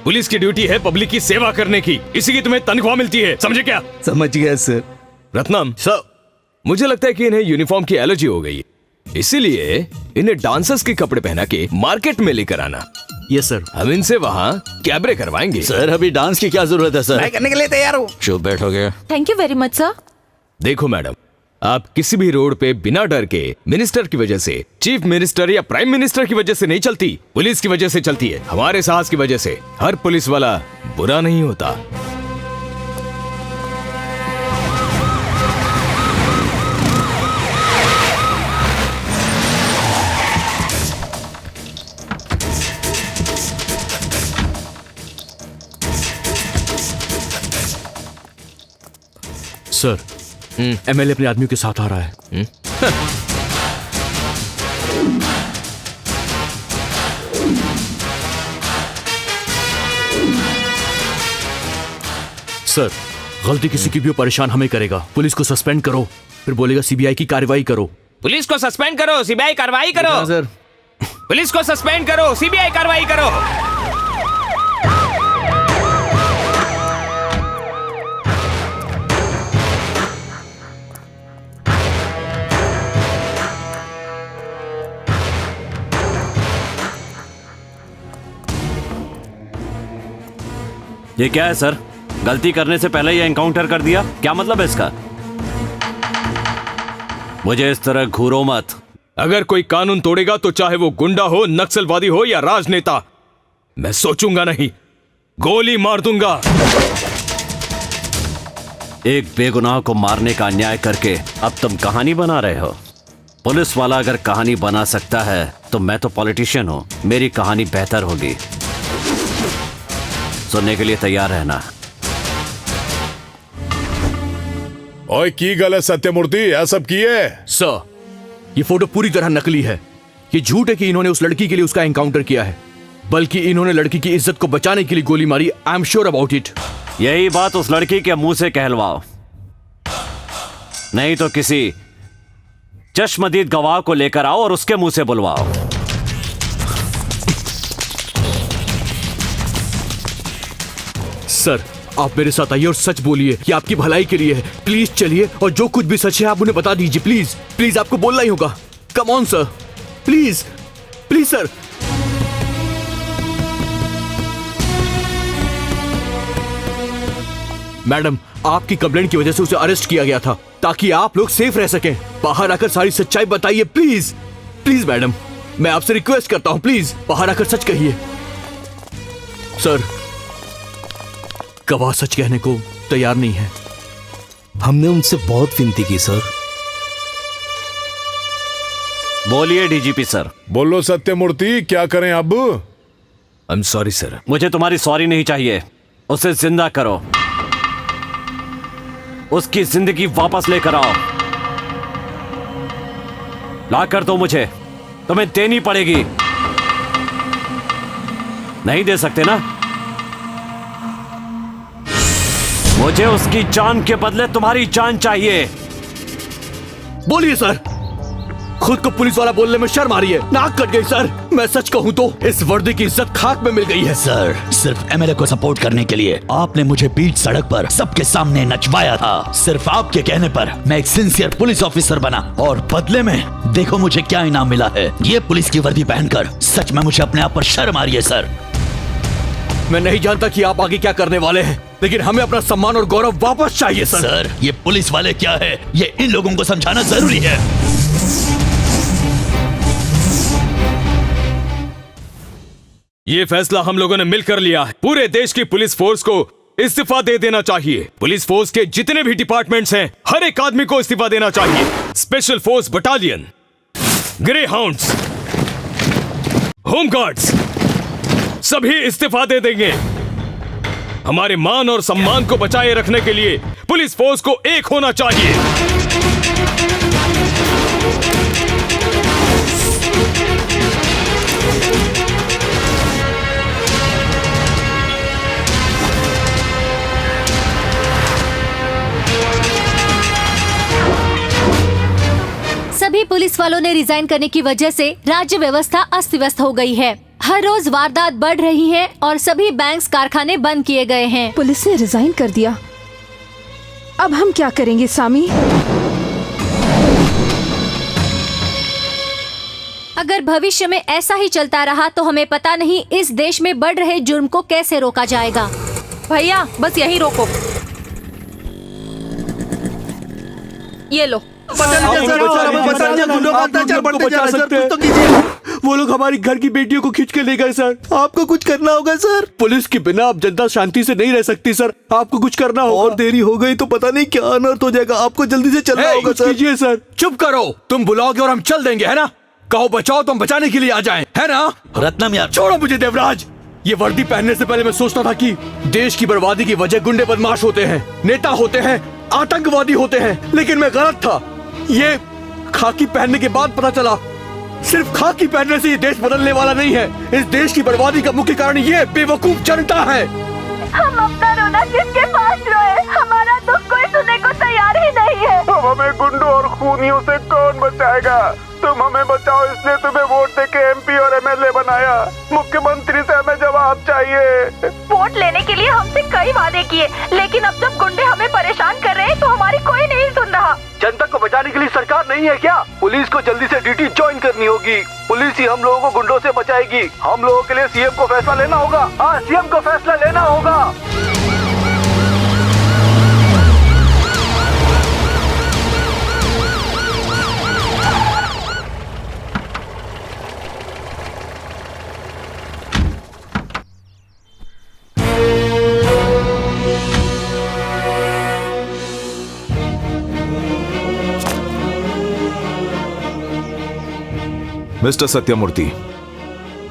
पुलिस की ड्यूटी है पब्लिक की सेवा करने की, इसी की तुम्हें तनख्वाह मिलती है, समझे क्या? समझ गया सर। रत्नम सर, मुझे लगता है कि इन्हें यूनिफॉर्म की एलर्जी हो गई है, इसीलिए इन्हें डांसर्स के कपड़े पहना के मार्केट में लेकर आना। Yes sir. हम इनसे वहाँ कैबरे करवाएंगे। सर अभी डांस की क्या जरूरत है सर? मैं करने के लिए तैयार हूँ। चुप बैठोगे? Thank you very much sir. देखो मैडम, आप किसी भी रोड पे बिना डर के मिनिस्टर की वजह से, चीफ मिनिस्टर या प्राइम मिनिस्टर की वजह से नहीं चलती, पुलिस की वजह से चलती है। हमारे साहस की वजह से। हर पुलिस वाला बुरा नहीं होता। सर, एमएलए अपने आदमियों के साथ आ रहा है। सर, गलती किसी की भी हो, परेशान हमें करेगा। पुलिस को सस्पेंड करो, फिर बोलेगा सीबीआई की कार्रवाई करो। पुलिस को सस्पेंड करो, सीबीआई कार्रवाई करो। हाँ, सर। पुलिस को सस्पेंड करो, सीबीआई कार्रवाई करो। ये क्या है सर? गलती करने से पहले ये एनकाउंटर कर दिया, क्या मतलब है इसका? मुझे इस तरह घूरो मत। अगर कोई कानून तोड़ेगा तो चाहे वो गुंडा हो, नक्सलवादी हो या राजनेता, मैं सोचूंगा नहीं, गोली मार दूंगा। एक बेगुनाह को मारने का अन्याय करके अब तुम कहानी बना रहे हो। पुलिस वाला अगर कहानी बना सकता है तो मैं तो पॉलिटिशियन हूं, मेरी कहानी बेहतर होगी। सुनने के लिए तैयार रहना। ओए की गल है सत्यमूर्ति, यह सब की है? सर, ये फोटो पूरी तरह नकली है। ये झूठ है कि इन्होंने उस लड़की के लिए उसका एनकाउंटर किया है, बल्कि इन्होंने लड़की की इज्जत को बचाने के लिए गोली मारी। I am sure about it. यही बात उस लड़की के मुंह से कहलवाओ, नहीं तो किसी चश्मदीद गवाह को लेकर आओ और उसके मुंह से बुलवाओ। सर, आप मेरे साथ आइए और सच बोलिए कि आपकी भलाई के लिए है। प्लीज चलिए और जो कुछ भी सच है आप उन्हें बता दीजिए। प्लीज प्लीज, आपको बोलना ही होगा। Come on sir, please please sir. Madam, आपकी कंप्लेंट की वजह से उसे अरेस्ट किया गया था ताकि आप लोग सेफ रह सकें। बाहर आकर सारी सच्चाई बताइए प्लीज। प्लीज मैडम, मैं आपसे रिक्वेस्ट करता हूं, प्लीज बाहर आकर सच कहिए। सर, गवाह सच कहने को तैयार नहीं है। हमने उनसे बहुत विनती की सर। बोलिए डीजीपी सर। बोलो सत्यमूर्ति, क्या करें अब? I am sorry sir. मुझे तुम्हारी सॉरी नहीं चाहिए, उसे जिंदा करो, उसकी जिंदगी वापस लेकर आओ। लाकर दो मुझे, तुम्हें देनी पड़ेगी। नहीं दे सकते ना? मुझे उसकी जान के बदले तुम्हारी जान चाहिए। बोलिए सर। खुद को पुलिस वाला बोलने में शर्म आ रही है, नाक कट गई सर। मैं सच कहूं तो इस वर्दी की इज्जत खाक में मिल गई है। सर, सिर्फ एमएलए को सपोर्ट करने के लिए आपने मुझे बीच सड़क पर सबके सामने नचवाया था। सिर्फ आपके कहने पर मैं एक सिंसियर पुलिस ऑफिसर बना और बदले में देखो मुझे क्या इनाम मिला है। ये पुलिस की वर्दी पहनकर सच में मुझे अपने आप पर शर्म आ रही है सर। मैं नहीं जानता कि आप आगे क्या करने वाले हैं, लेकिन हमें अपना सम्मान और गौरव वापस चाहिए सर। सर, ये पुलिस वाले क्या है, ये इन लोगों को समझाना जरूरी है। ये फैसला हम लोगों ने मिलकर लिया है। पूरे देश की पुलिस फोर्स को इस्तीफा दे देना चाहिए। पुलिस फोर्स के जितने भी डिपार्टमेंट्स हैं, हर एक आदमी को इस्तीफा देना चाहिए। Special force battalion, grey hounds, home guards, सभी इस्तीफा दे देंगे। हमारे मान और सम्मान को बचाए रखने के लिए पुलिस फोर्स को एक होना चाहिए। सभी पुलिस वालों ने रिजाइन करने की वजह से राज्य व्यवस्था अस्त व्यस्त हो गई है। हर रोज वारदात बढ़ रही है और सभी बैंक्स, कारखाने बंद किए गए हैं। पुलिस ने रिजाइन कर दिया, अब हम क्या करेंगे सामी? अगर भविष्य में ऐसा ही चलता रहा तो हमें पता नहीं इस देश में बढ़ रहे जुर्म को कैसे रोका जाएगा। भैया बस यही रोको, ये लो। वो लोग हमारी घर की बेटियों को खींच के ले गए सर। आपको कुछ करना होगा सर। पुलिस के बिना अब जनता शांति से नहीं रह सकती सर। आपको कुछ करना होगा। और देरी हो गई तो पता नहीं क्या अनर्थ हो जाएगा। आपको जल्दी से चलना होगा सर। कीजिए सर। चुप करो, तुम बुलाओगे और हम चल देंगे, है ना? कहो बचाओ तो हम बचाने के लिए आ जाएं, है ना? रत्नम यार, छोड़ो मुझे देवराज। ये वर्दी पहनने से पहले मैं सोचता था कि देश की बर्बादी की वजह गुंडे बदमाश होते हैं, नेता होते हैं आतंकवादी होते हैं, लेकिन मैं गलत था। ये खाकी पहनने के बाद पता चला, सिर्फ खाकी पहनने से ये देश बदलने वाला नहीं है। इस देश की बर्बादी का मुख्य कारण ये बेवकूफ जनता है। हम अपना रोना किसके पास रोए? हमारा दुख कोई सुनने को तैयार ही नहीं है। अब हमें गुंडों और खूनियों से कौन बचाएगा? तुम हमें बचाओ, इसलिए तुम्हें वोट देके एमपी और एमएलए बनाया। मुख्यमंत्री से हमें जवाब चाहिए। वोट लेने के लिए हमसे कई वादे किए, लेकिन अब जब गुंडे हमें परेशान कर रहे हैं तो हमारी कोई नहीं सुन रहा। जनता को बचाने के लिए सरकार नहीं है क्या? पुलिस को जल्दी से ड्यूटी ज्वाइन करनी होगी। पुलिस ही हम लोगों को गुंडों से बचाएगी। हम लोगों के लिए सीएम को फैसला लेना होगा। हाँ, सीएम को फैसला लेना होगा। मिस्टर सत्यमूर्ति,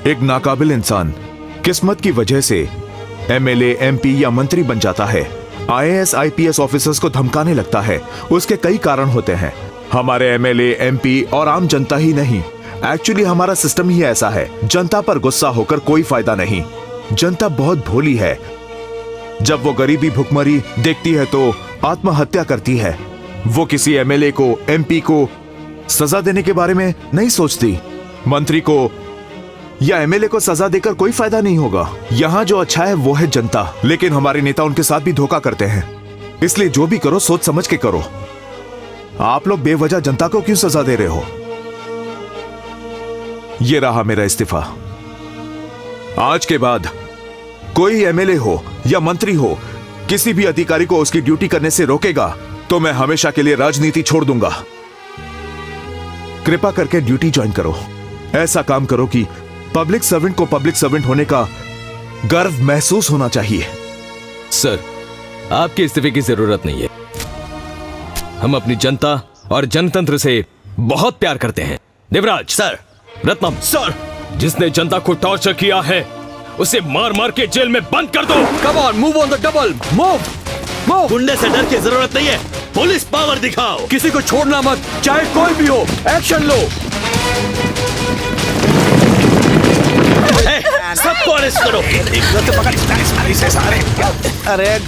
एक नाकाबिल इंसान किस्मत की वजह से एमएलए, एमपी या मंत्री बन जाता है। आईएएस, आईपीएस ऑफिसर्स को धमकाने लगता है। उसके कई कारण होते हैं। हमारे एमएलए, एमपी और आम जनता ही नहीं, एक्चुअली हमारा सिस्टम ही ऐसा है। जनता पर गुस्सा होकर कोई फायदा नहीं। जनता बहुत भोली है। जब वो गरीबी, भुखमरी देखती है तो आत्महत्या करती है। वो किसी एमएलए को, एमपी को सजा देने के बारे में नहीं सोचती। मंत्री को या एमएलए को सजा देकर कोई फायदा नहीं होगा। यहाँ जो अच्छा है वो है जनता, लेकिन हमारे नेता उनके साथ भी धोखा करते हैं। इसलिए जो भी करो सोच समझ के करो। आप लोग बेवजह जनता को क्यों सजा दे रहे हो? ये रहा मेरा इस्तीफा। आज के बाद कोई एमएलए हो या मंत्री हो, किसी भी अधिकारी को उसकी ड्यूटी करने से रोकेगा तो मैं हमेशा के लिए राजनीति छोड़ दूंगा। कृपा करके ड्यूटी ज्वाइन करो। ऐसा काम करो कि पब्लिक सर्वेंट को पब्लिक सर्वेंट होने का गर्व महसूस होना चाहिए। सर, आपके इस्तीफे की जरूरत नहीं है। हम अपनी जनता और जनतंत्र से बहुत प्यार करते हैं। देवराज सर। रत्नम सर, जिसने जनता को टॉर्चर किया है उसे मार मार के जेल में बंद कर दो। Come on, move on the double, move move. गुंडे से डर की जरूरत नहीं है, पुलिस पावर दिखाओ। किसी को छोड़ना मत, चाहे कोई भी हो। एक्शन लो। सबको अरेस्ट करो। अरे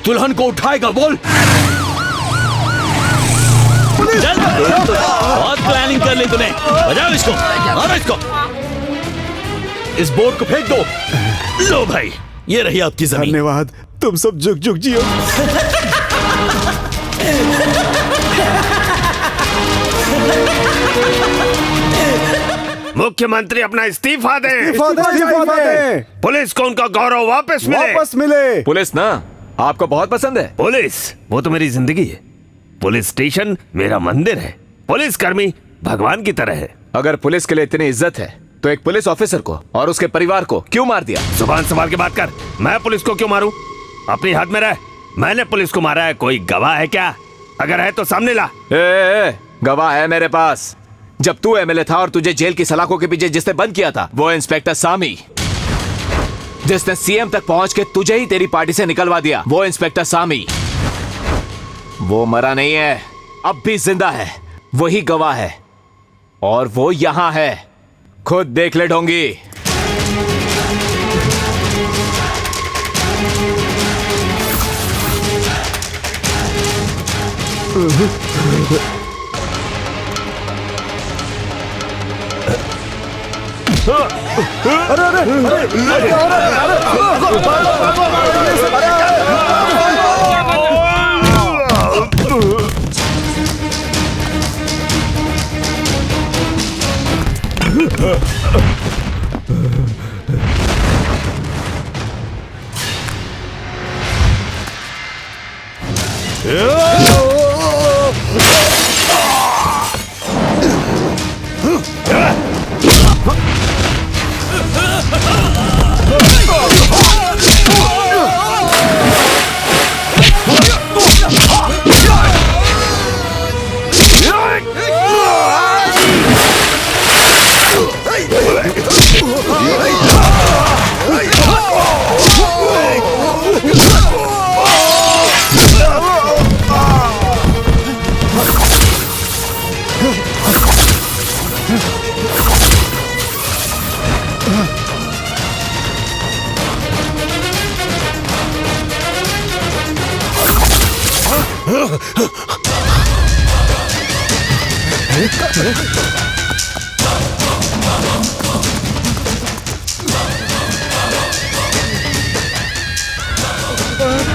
दुल्हन को उठाएगा, बोल। बहुत प्लानिंग कर ली तूने। बजाओ इसको, मारो इसको। इस बोर्ड को फेंक दो। लो भाई, ये रही आपकी जमीन। धन्यवाद, तुम सब जुग जुग जियो। मुख्यमंत्री अपना इस्तीफा दे। इस्तीफा दे। पुलिस को उनका गौरव वापस मिले। पुलिस ना आपको बहुत पसंद है। पुलिस वो तो मेरी जिंदगी है। पुलिस स्टेशन मेरा मंदिर है। पुलिस कर्मी भगवान की तरह है। अगर पुलिस के लिए इतनी इज्जत है तो एक पुलिस ऑफिसर को और उसके परिवार को क्यों मार दिया? जुबान संभाल के बात कर। मैं पुलिस को क्यों मारूं? अपनी हद में रह। मैंने पुलिस को मारा है, कोई गवाह है क्या? अगर है तो सामने ला। गवाह है मेरे पास। जब तू एमएलए था और तुझे जेल की सलाखों के पीछे जिसने बंद किया था वो इंस्पेक्टर सामी। जिसने सीएम तक पहुंच के तुझे ही तेरी पार्टी से निकलवा दिया वो इंस्पेक्टर सामी। वो मरा नहीं है, अब भी जिंदा है। वही गवाह है और वो यहां है। खुद देख ले ढोंगी।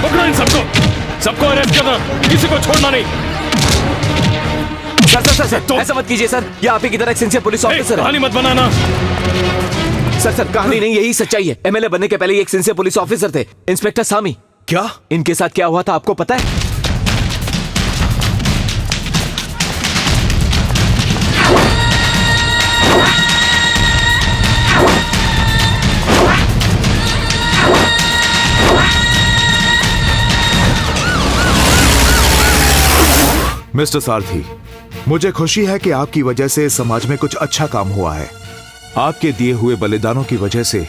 पकड़ो इन सबको अरेस्ट करना, किसी को छोड़ना नहीं। सर ऐसा मत कीजिए सर, ये आप ही की तरह एक सिंसियर पुलिस ऑफिसर है। कहानी मत बनाना। सर कहानी नहीं, यही सच्चाई है। एमएलए बनने के पहले ये एक सिंसियर पुलिस ऑफिसर थे, इंस्पेक्टर सामी। क्या इनके साथ क्या हुआ था आपको पता है? मिस्टर सारथी, मुझे खुशी है कि आपकी वजह से समाज में कुछ अच्छा काम हुआ है। आपके दिए हुए बलिदानों की वजह से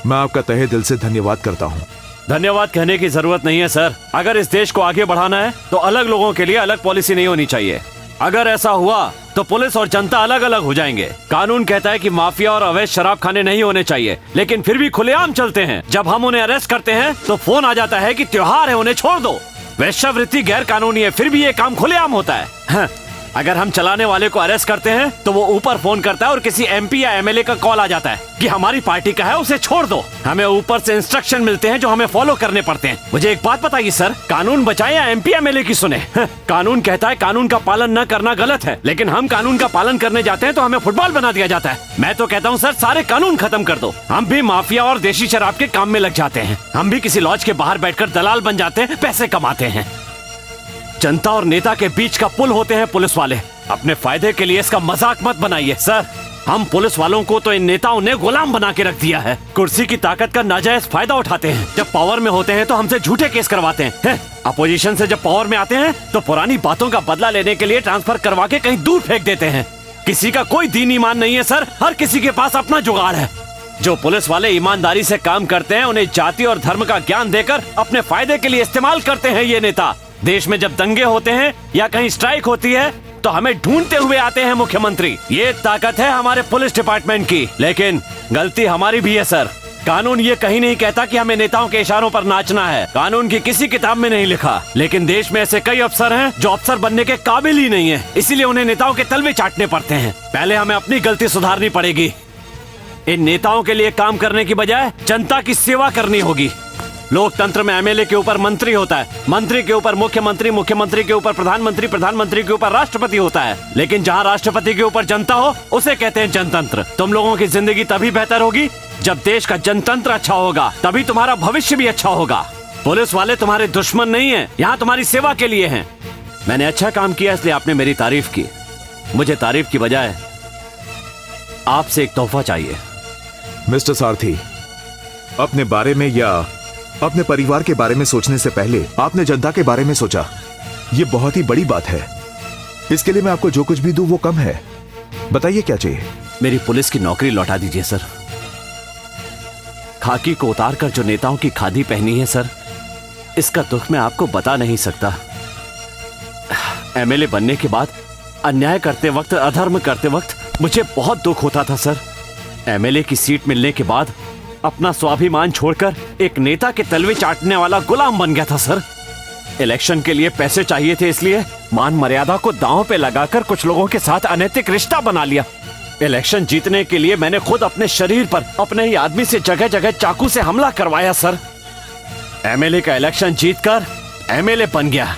मैं आपका तहे दिल से धन्यवाद करता हूँ। धन्यवाद कहने की जरूरत नहीं है सर। अगर इस देश को आगे बढ़ाना है तो अलग लोगों के लिए अलग पॉलिसी नहीं होनी चाहिए। अगर ऐसा हुआ तो पुलिस और जनता अलग अलग हो जाएंगे। कानून कहता है कि माफिया और अवैध शराब खाने नहीं होने चाहिए, लेकिन फिर भी खुलेआम चलते हैं। जब हम उन्हें अरेस्ट करते हैं तो फोन आ जाता है कि त्योहार है, उन्हें छोड़ दो। वेश्यावृत्ति गैर कानूनी है, फिर भी ये काम खुलेआम होता है। हाँ। अगर हम चलाने वाले को अरेस्ट करते हैं तो वो ऊपर फोन करता है और किसी एमपी या एमएलए का कॉल आ जाता है कि हमारी पार्टी का है, उसे छोड़ दो। हमें ऊपर से इंस्ट्रक्शन मिलते हैं जो हमें फॉलो करने पड़ते हैं। मुझे एक बात बताइए सर, कानून बचाए या एमपी एमएलए की सुने? कानून कहता है कानून का पालन न करना गलत है, लेकिन हम कानून का पालन करने जाते हैं तो हमें फुटबॉल बना दिया जाता है। मैं तो कहता हूँ सर, सारे कानून खत्म कर दो। हम भी माफिया और देशी शराब के काम में लग जाते हैं। हम भी किसी लॉज के बाहर बैठकर दलाल बन जाते हैं, पैसे कमाते हैं। जनता और नेता के बीच का पुल होते हैं पुलिस वाले। अपने फायदे के लिए इसका मजाक मत बनाइए सर। हम पुलिस वालों को तो इन नेताओं ने गुलाम बना के रख दिया है। कुर्सी की ताकत का नाजायज फायदा उठाते हैं। जब पावर में होते हैं तो हमसे झूठे केस करवाते हैं। अपोजिशन से जब पावर में आते हैं तो पुरानी बातों का बदला लेने के लिए ट्रांसफर करवा के कहीं दूर फेंक देते हैं। किसी का कोई दीन ईमान नहीं है सर, हर किसी के पास अपना जुगाड़ है। जो पुलिस वाले ईमानदारी से काम करते हैं उन्हें जाति और धर्म का ज्ञान देकर अपने फायदे के लिए इस्तेमाल करते हैं ये नेता। देश में जब दंगे होते हैं या कहीं स्ट्राइक होती है तो हमें ढूंढते हुए आते हैं मुख्यमंत्री। ये ताकत है हमारे पुलिस डिपार्टमेंट की, लेकिन गलती हमारी भी है सर। कानून ये कहीं नहीं कहता कि हमें नेताओं के इशारों पर नाचना है। कानून की किसी किताब में नहीं लिखा, लेकिन देश में ऐसे कई अफसर हैं जो अफसर बनने के काबिल ही नहीं है, इसीलिए उन्हें नेताओं के तलवे चाटने पड़ते हैं। पहले हमें अपनी गलती सुधारनी पड़ेगी। इन नेताओं के लिए काम करने की बजाय जनता की सेवा करनी होगी। लोकतंत्र में एमएलए के ऊपर मंत्री होता है, मंत्री के ऊपर मुख्यमंत्री, मुख्यमंत्री के ऊपर प्रधानमंत्री, प्रधानमंत्री के ऊपर राष्ट्रपति होता है। लेकिन जहां राष्ट्रपति के ऊपर जनता हो उसे कहते हैं जनतंत्र। तुम लोगों की जिंदगी तभी बेहतर होगी जब देश का जनतंत्र अच्छा होगा, तभी तुम्हारा भविष्य भी अच्छा होगा। पुलिस वाले तुम्हारे दुश्मन नहीं है, यहाँ तुम्हारी सेवा के लिए हैं। मैंने अच्छा काम किया इसलिए आपने मेरी तारीफ की। मुझे तारीफ की बजाय आपसे एक तोहफा चाहिए। मिस्टर सारथी, अपने बारे में या अपने परिवार के बारे में सोचने से पहले आपने जनता के बारे में सोचा। ये बहुत ही बड़ी बात है। इसके लिए मैं आपको जो कुछ भी दूं वो कम है। बताइए क्या चाहिए? मेरी पुलिस की नौकरी लौटा दीजिए सर। खाकी को उतार कर जो नेताओं की खादी पहनी है सर, इसका दुख मैं आपको बता नहीं सकता। एमएलए बनने के बाद अन्याय करते वक्त, अधर्म करते वक्त मुझे बहुत दुख होता था सर। एमएलए की सीट मिलने के बाद अपना स्वाभिमान छोड़कर एक नेता के तलवे चाटने वाला गुलाम बन गया था सर। इलेक्शन के लिए पैसे चाहिए थे, इसलिए मान मर्यादा को दांव पे लगाकर कुछ लोगों के साथ अनैतिक रिश्ता बना लिया। इलेक्शन जीतने के लिए मैंने खुद अपने शरीर पर अपने ही आदमी से जगह जगह चाकू से हमला करवाया सर। एमएलए का इलेक्शन जीतकर एमएलए बन गया।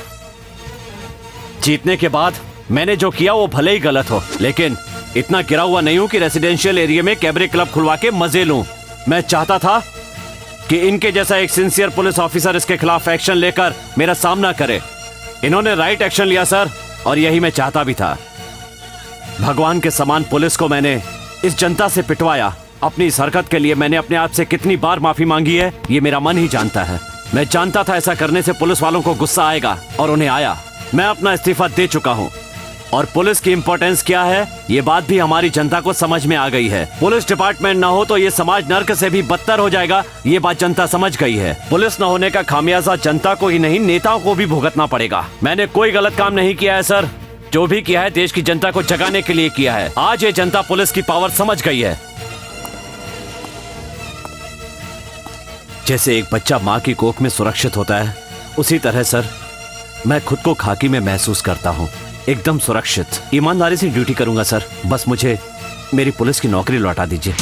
जीतने के बाद मैंने जो किया वो भले ही गलत हो, लेकिन इतना गिरा हुआ नहीं हूं कि रेसिडेंशियल एरिया में कैबरे क्लब खुलवा के मजे लूं। मैं चाहता था कि इनके जैसा एक सिंसियर पुलिस ऑफिसर इसके खिलाफ एक्शन लेकर मेरा सामना करे। इन्होंने राइट एक्शन लिया सर, और यही मैं चाहता भी था। भगवान के समान पुलिस को मैंने इस जनता से पिटवाया। अपनी इस हरकत के लिए मैंने अपने आप से कितनी बार माफी मांगी है ये मेरा मन ही जानता है। मैं जानता था ऐसा करने से पुलिस वालों को गुस्सा आएगा, और उन्हें आया। मैं अपना इस्तीफा दे चुका हूं, और पुलिस की इंपॉर्टेंस क्या है ये बात भी हमारी जनता को समझ में आ गई है। पुलिस डिपार्टमेंट ना हो तो ये समाज नर्क से भी बदतर हो जाएगा, ये बात जनता समझ गई है। पुलिस न होने का खामियाजा जनता को ही नहीं नेताओं को भी भुगतना पड़ेगा। मैंने कोई गलत काम नहीं किया है सर। जो भी किया है देश की जनता को जगाने के लिए किया है। आज ये जनता पुलिस की पावर समझ गई है। जैसे एक बच्चा माँ की कोख में सुरक्षित होता है, उसी तरह सर मैं खुद को खाकी में महसूस करता हूँ, एकदम सुरक्षित। ईमानदारी से ड्यूटी करूंगा सर, बस मुझे मेरी पुलिस की नौकरी लौटा दीजिए।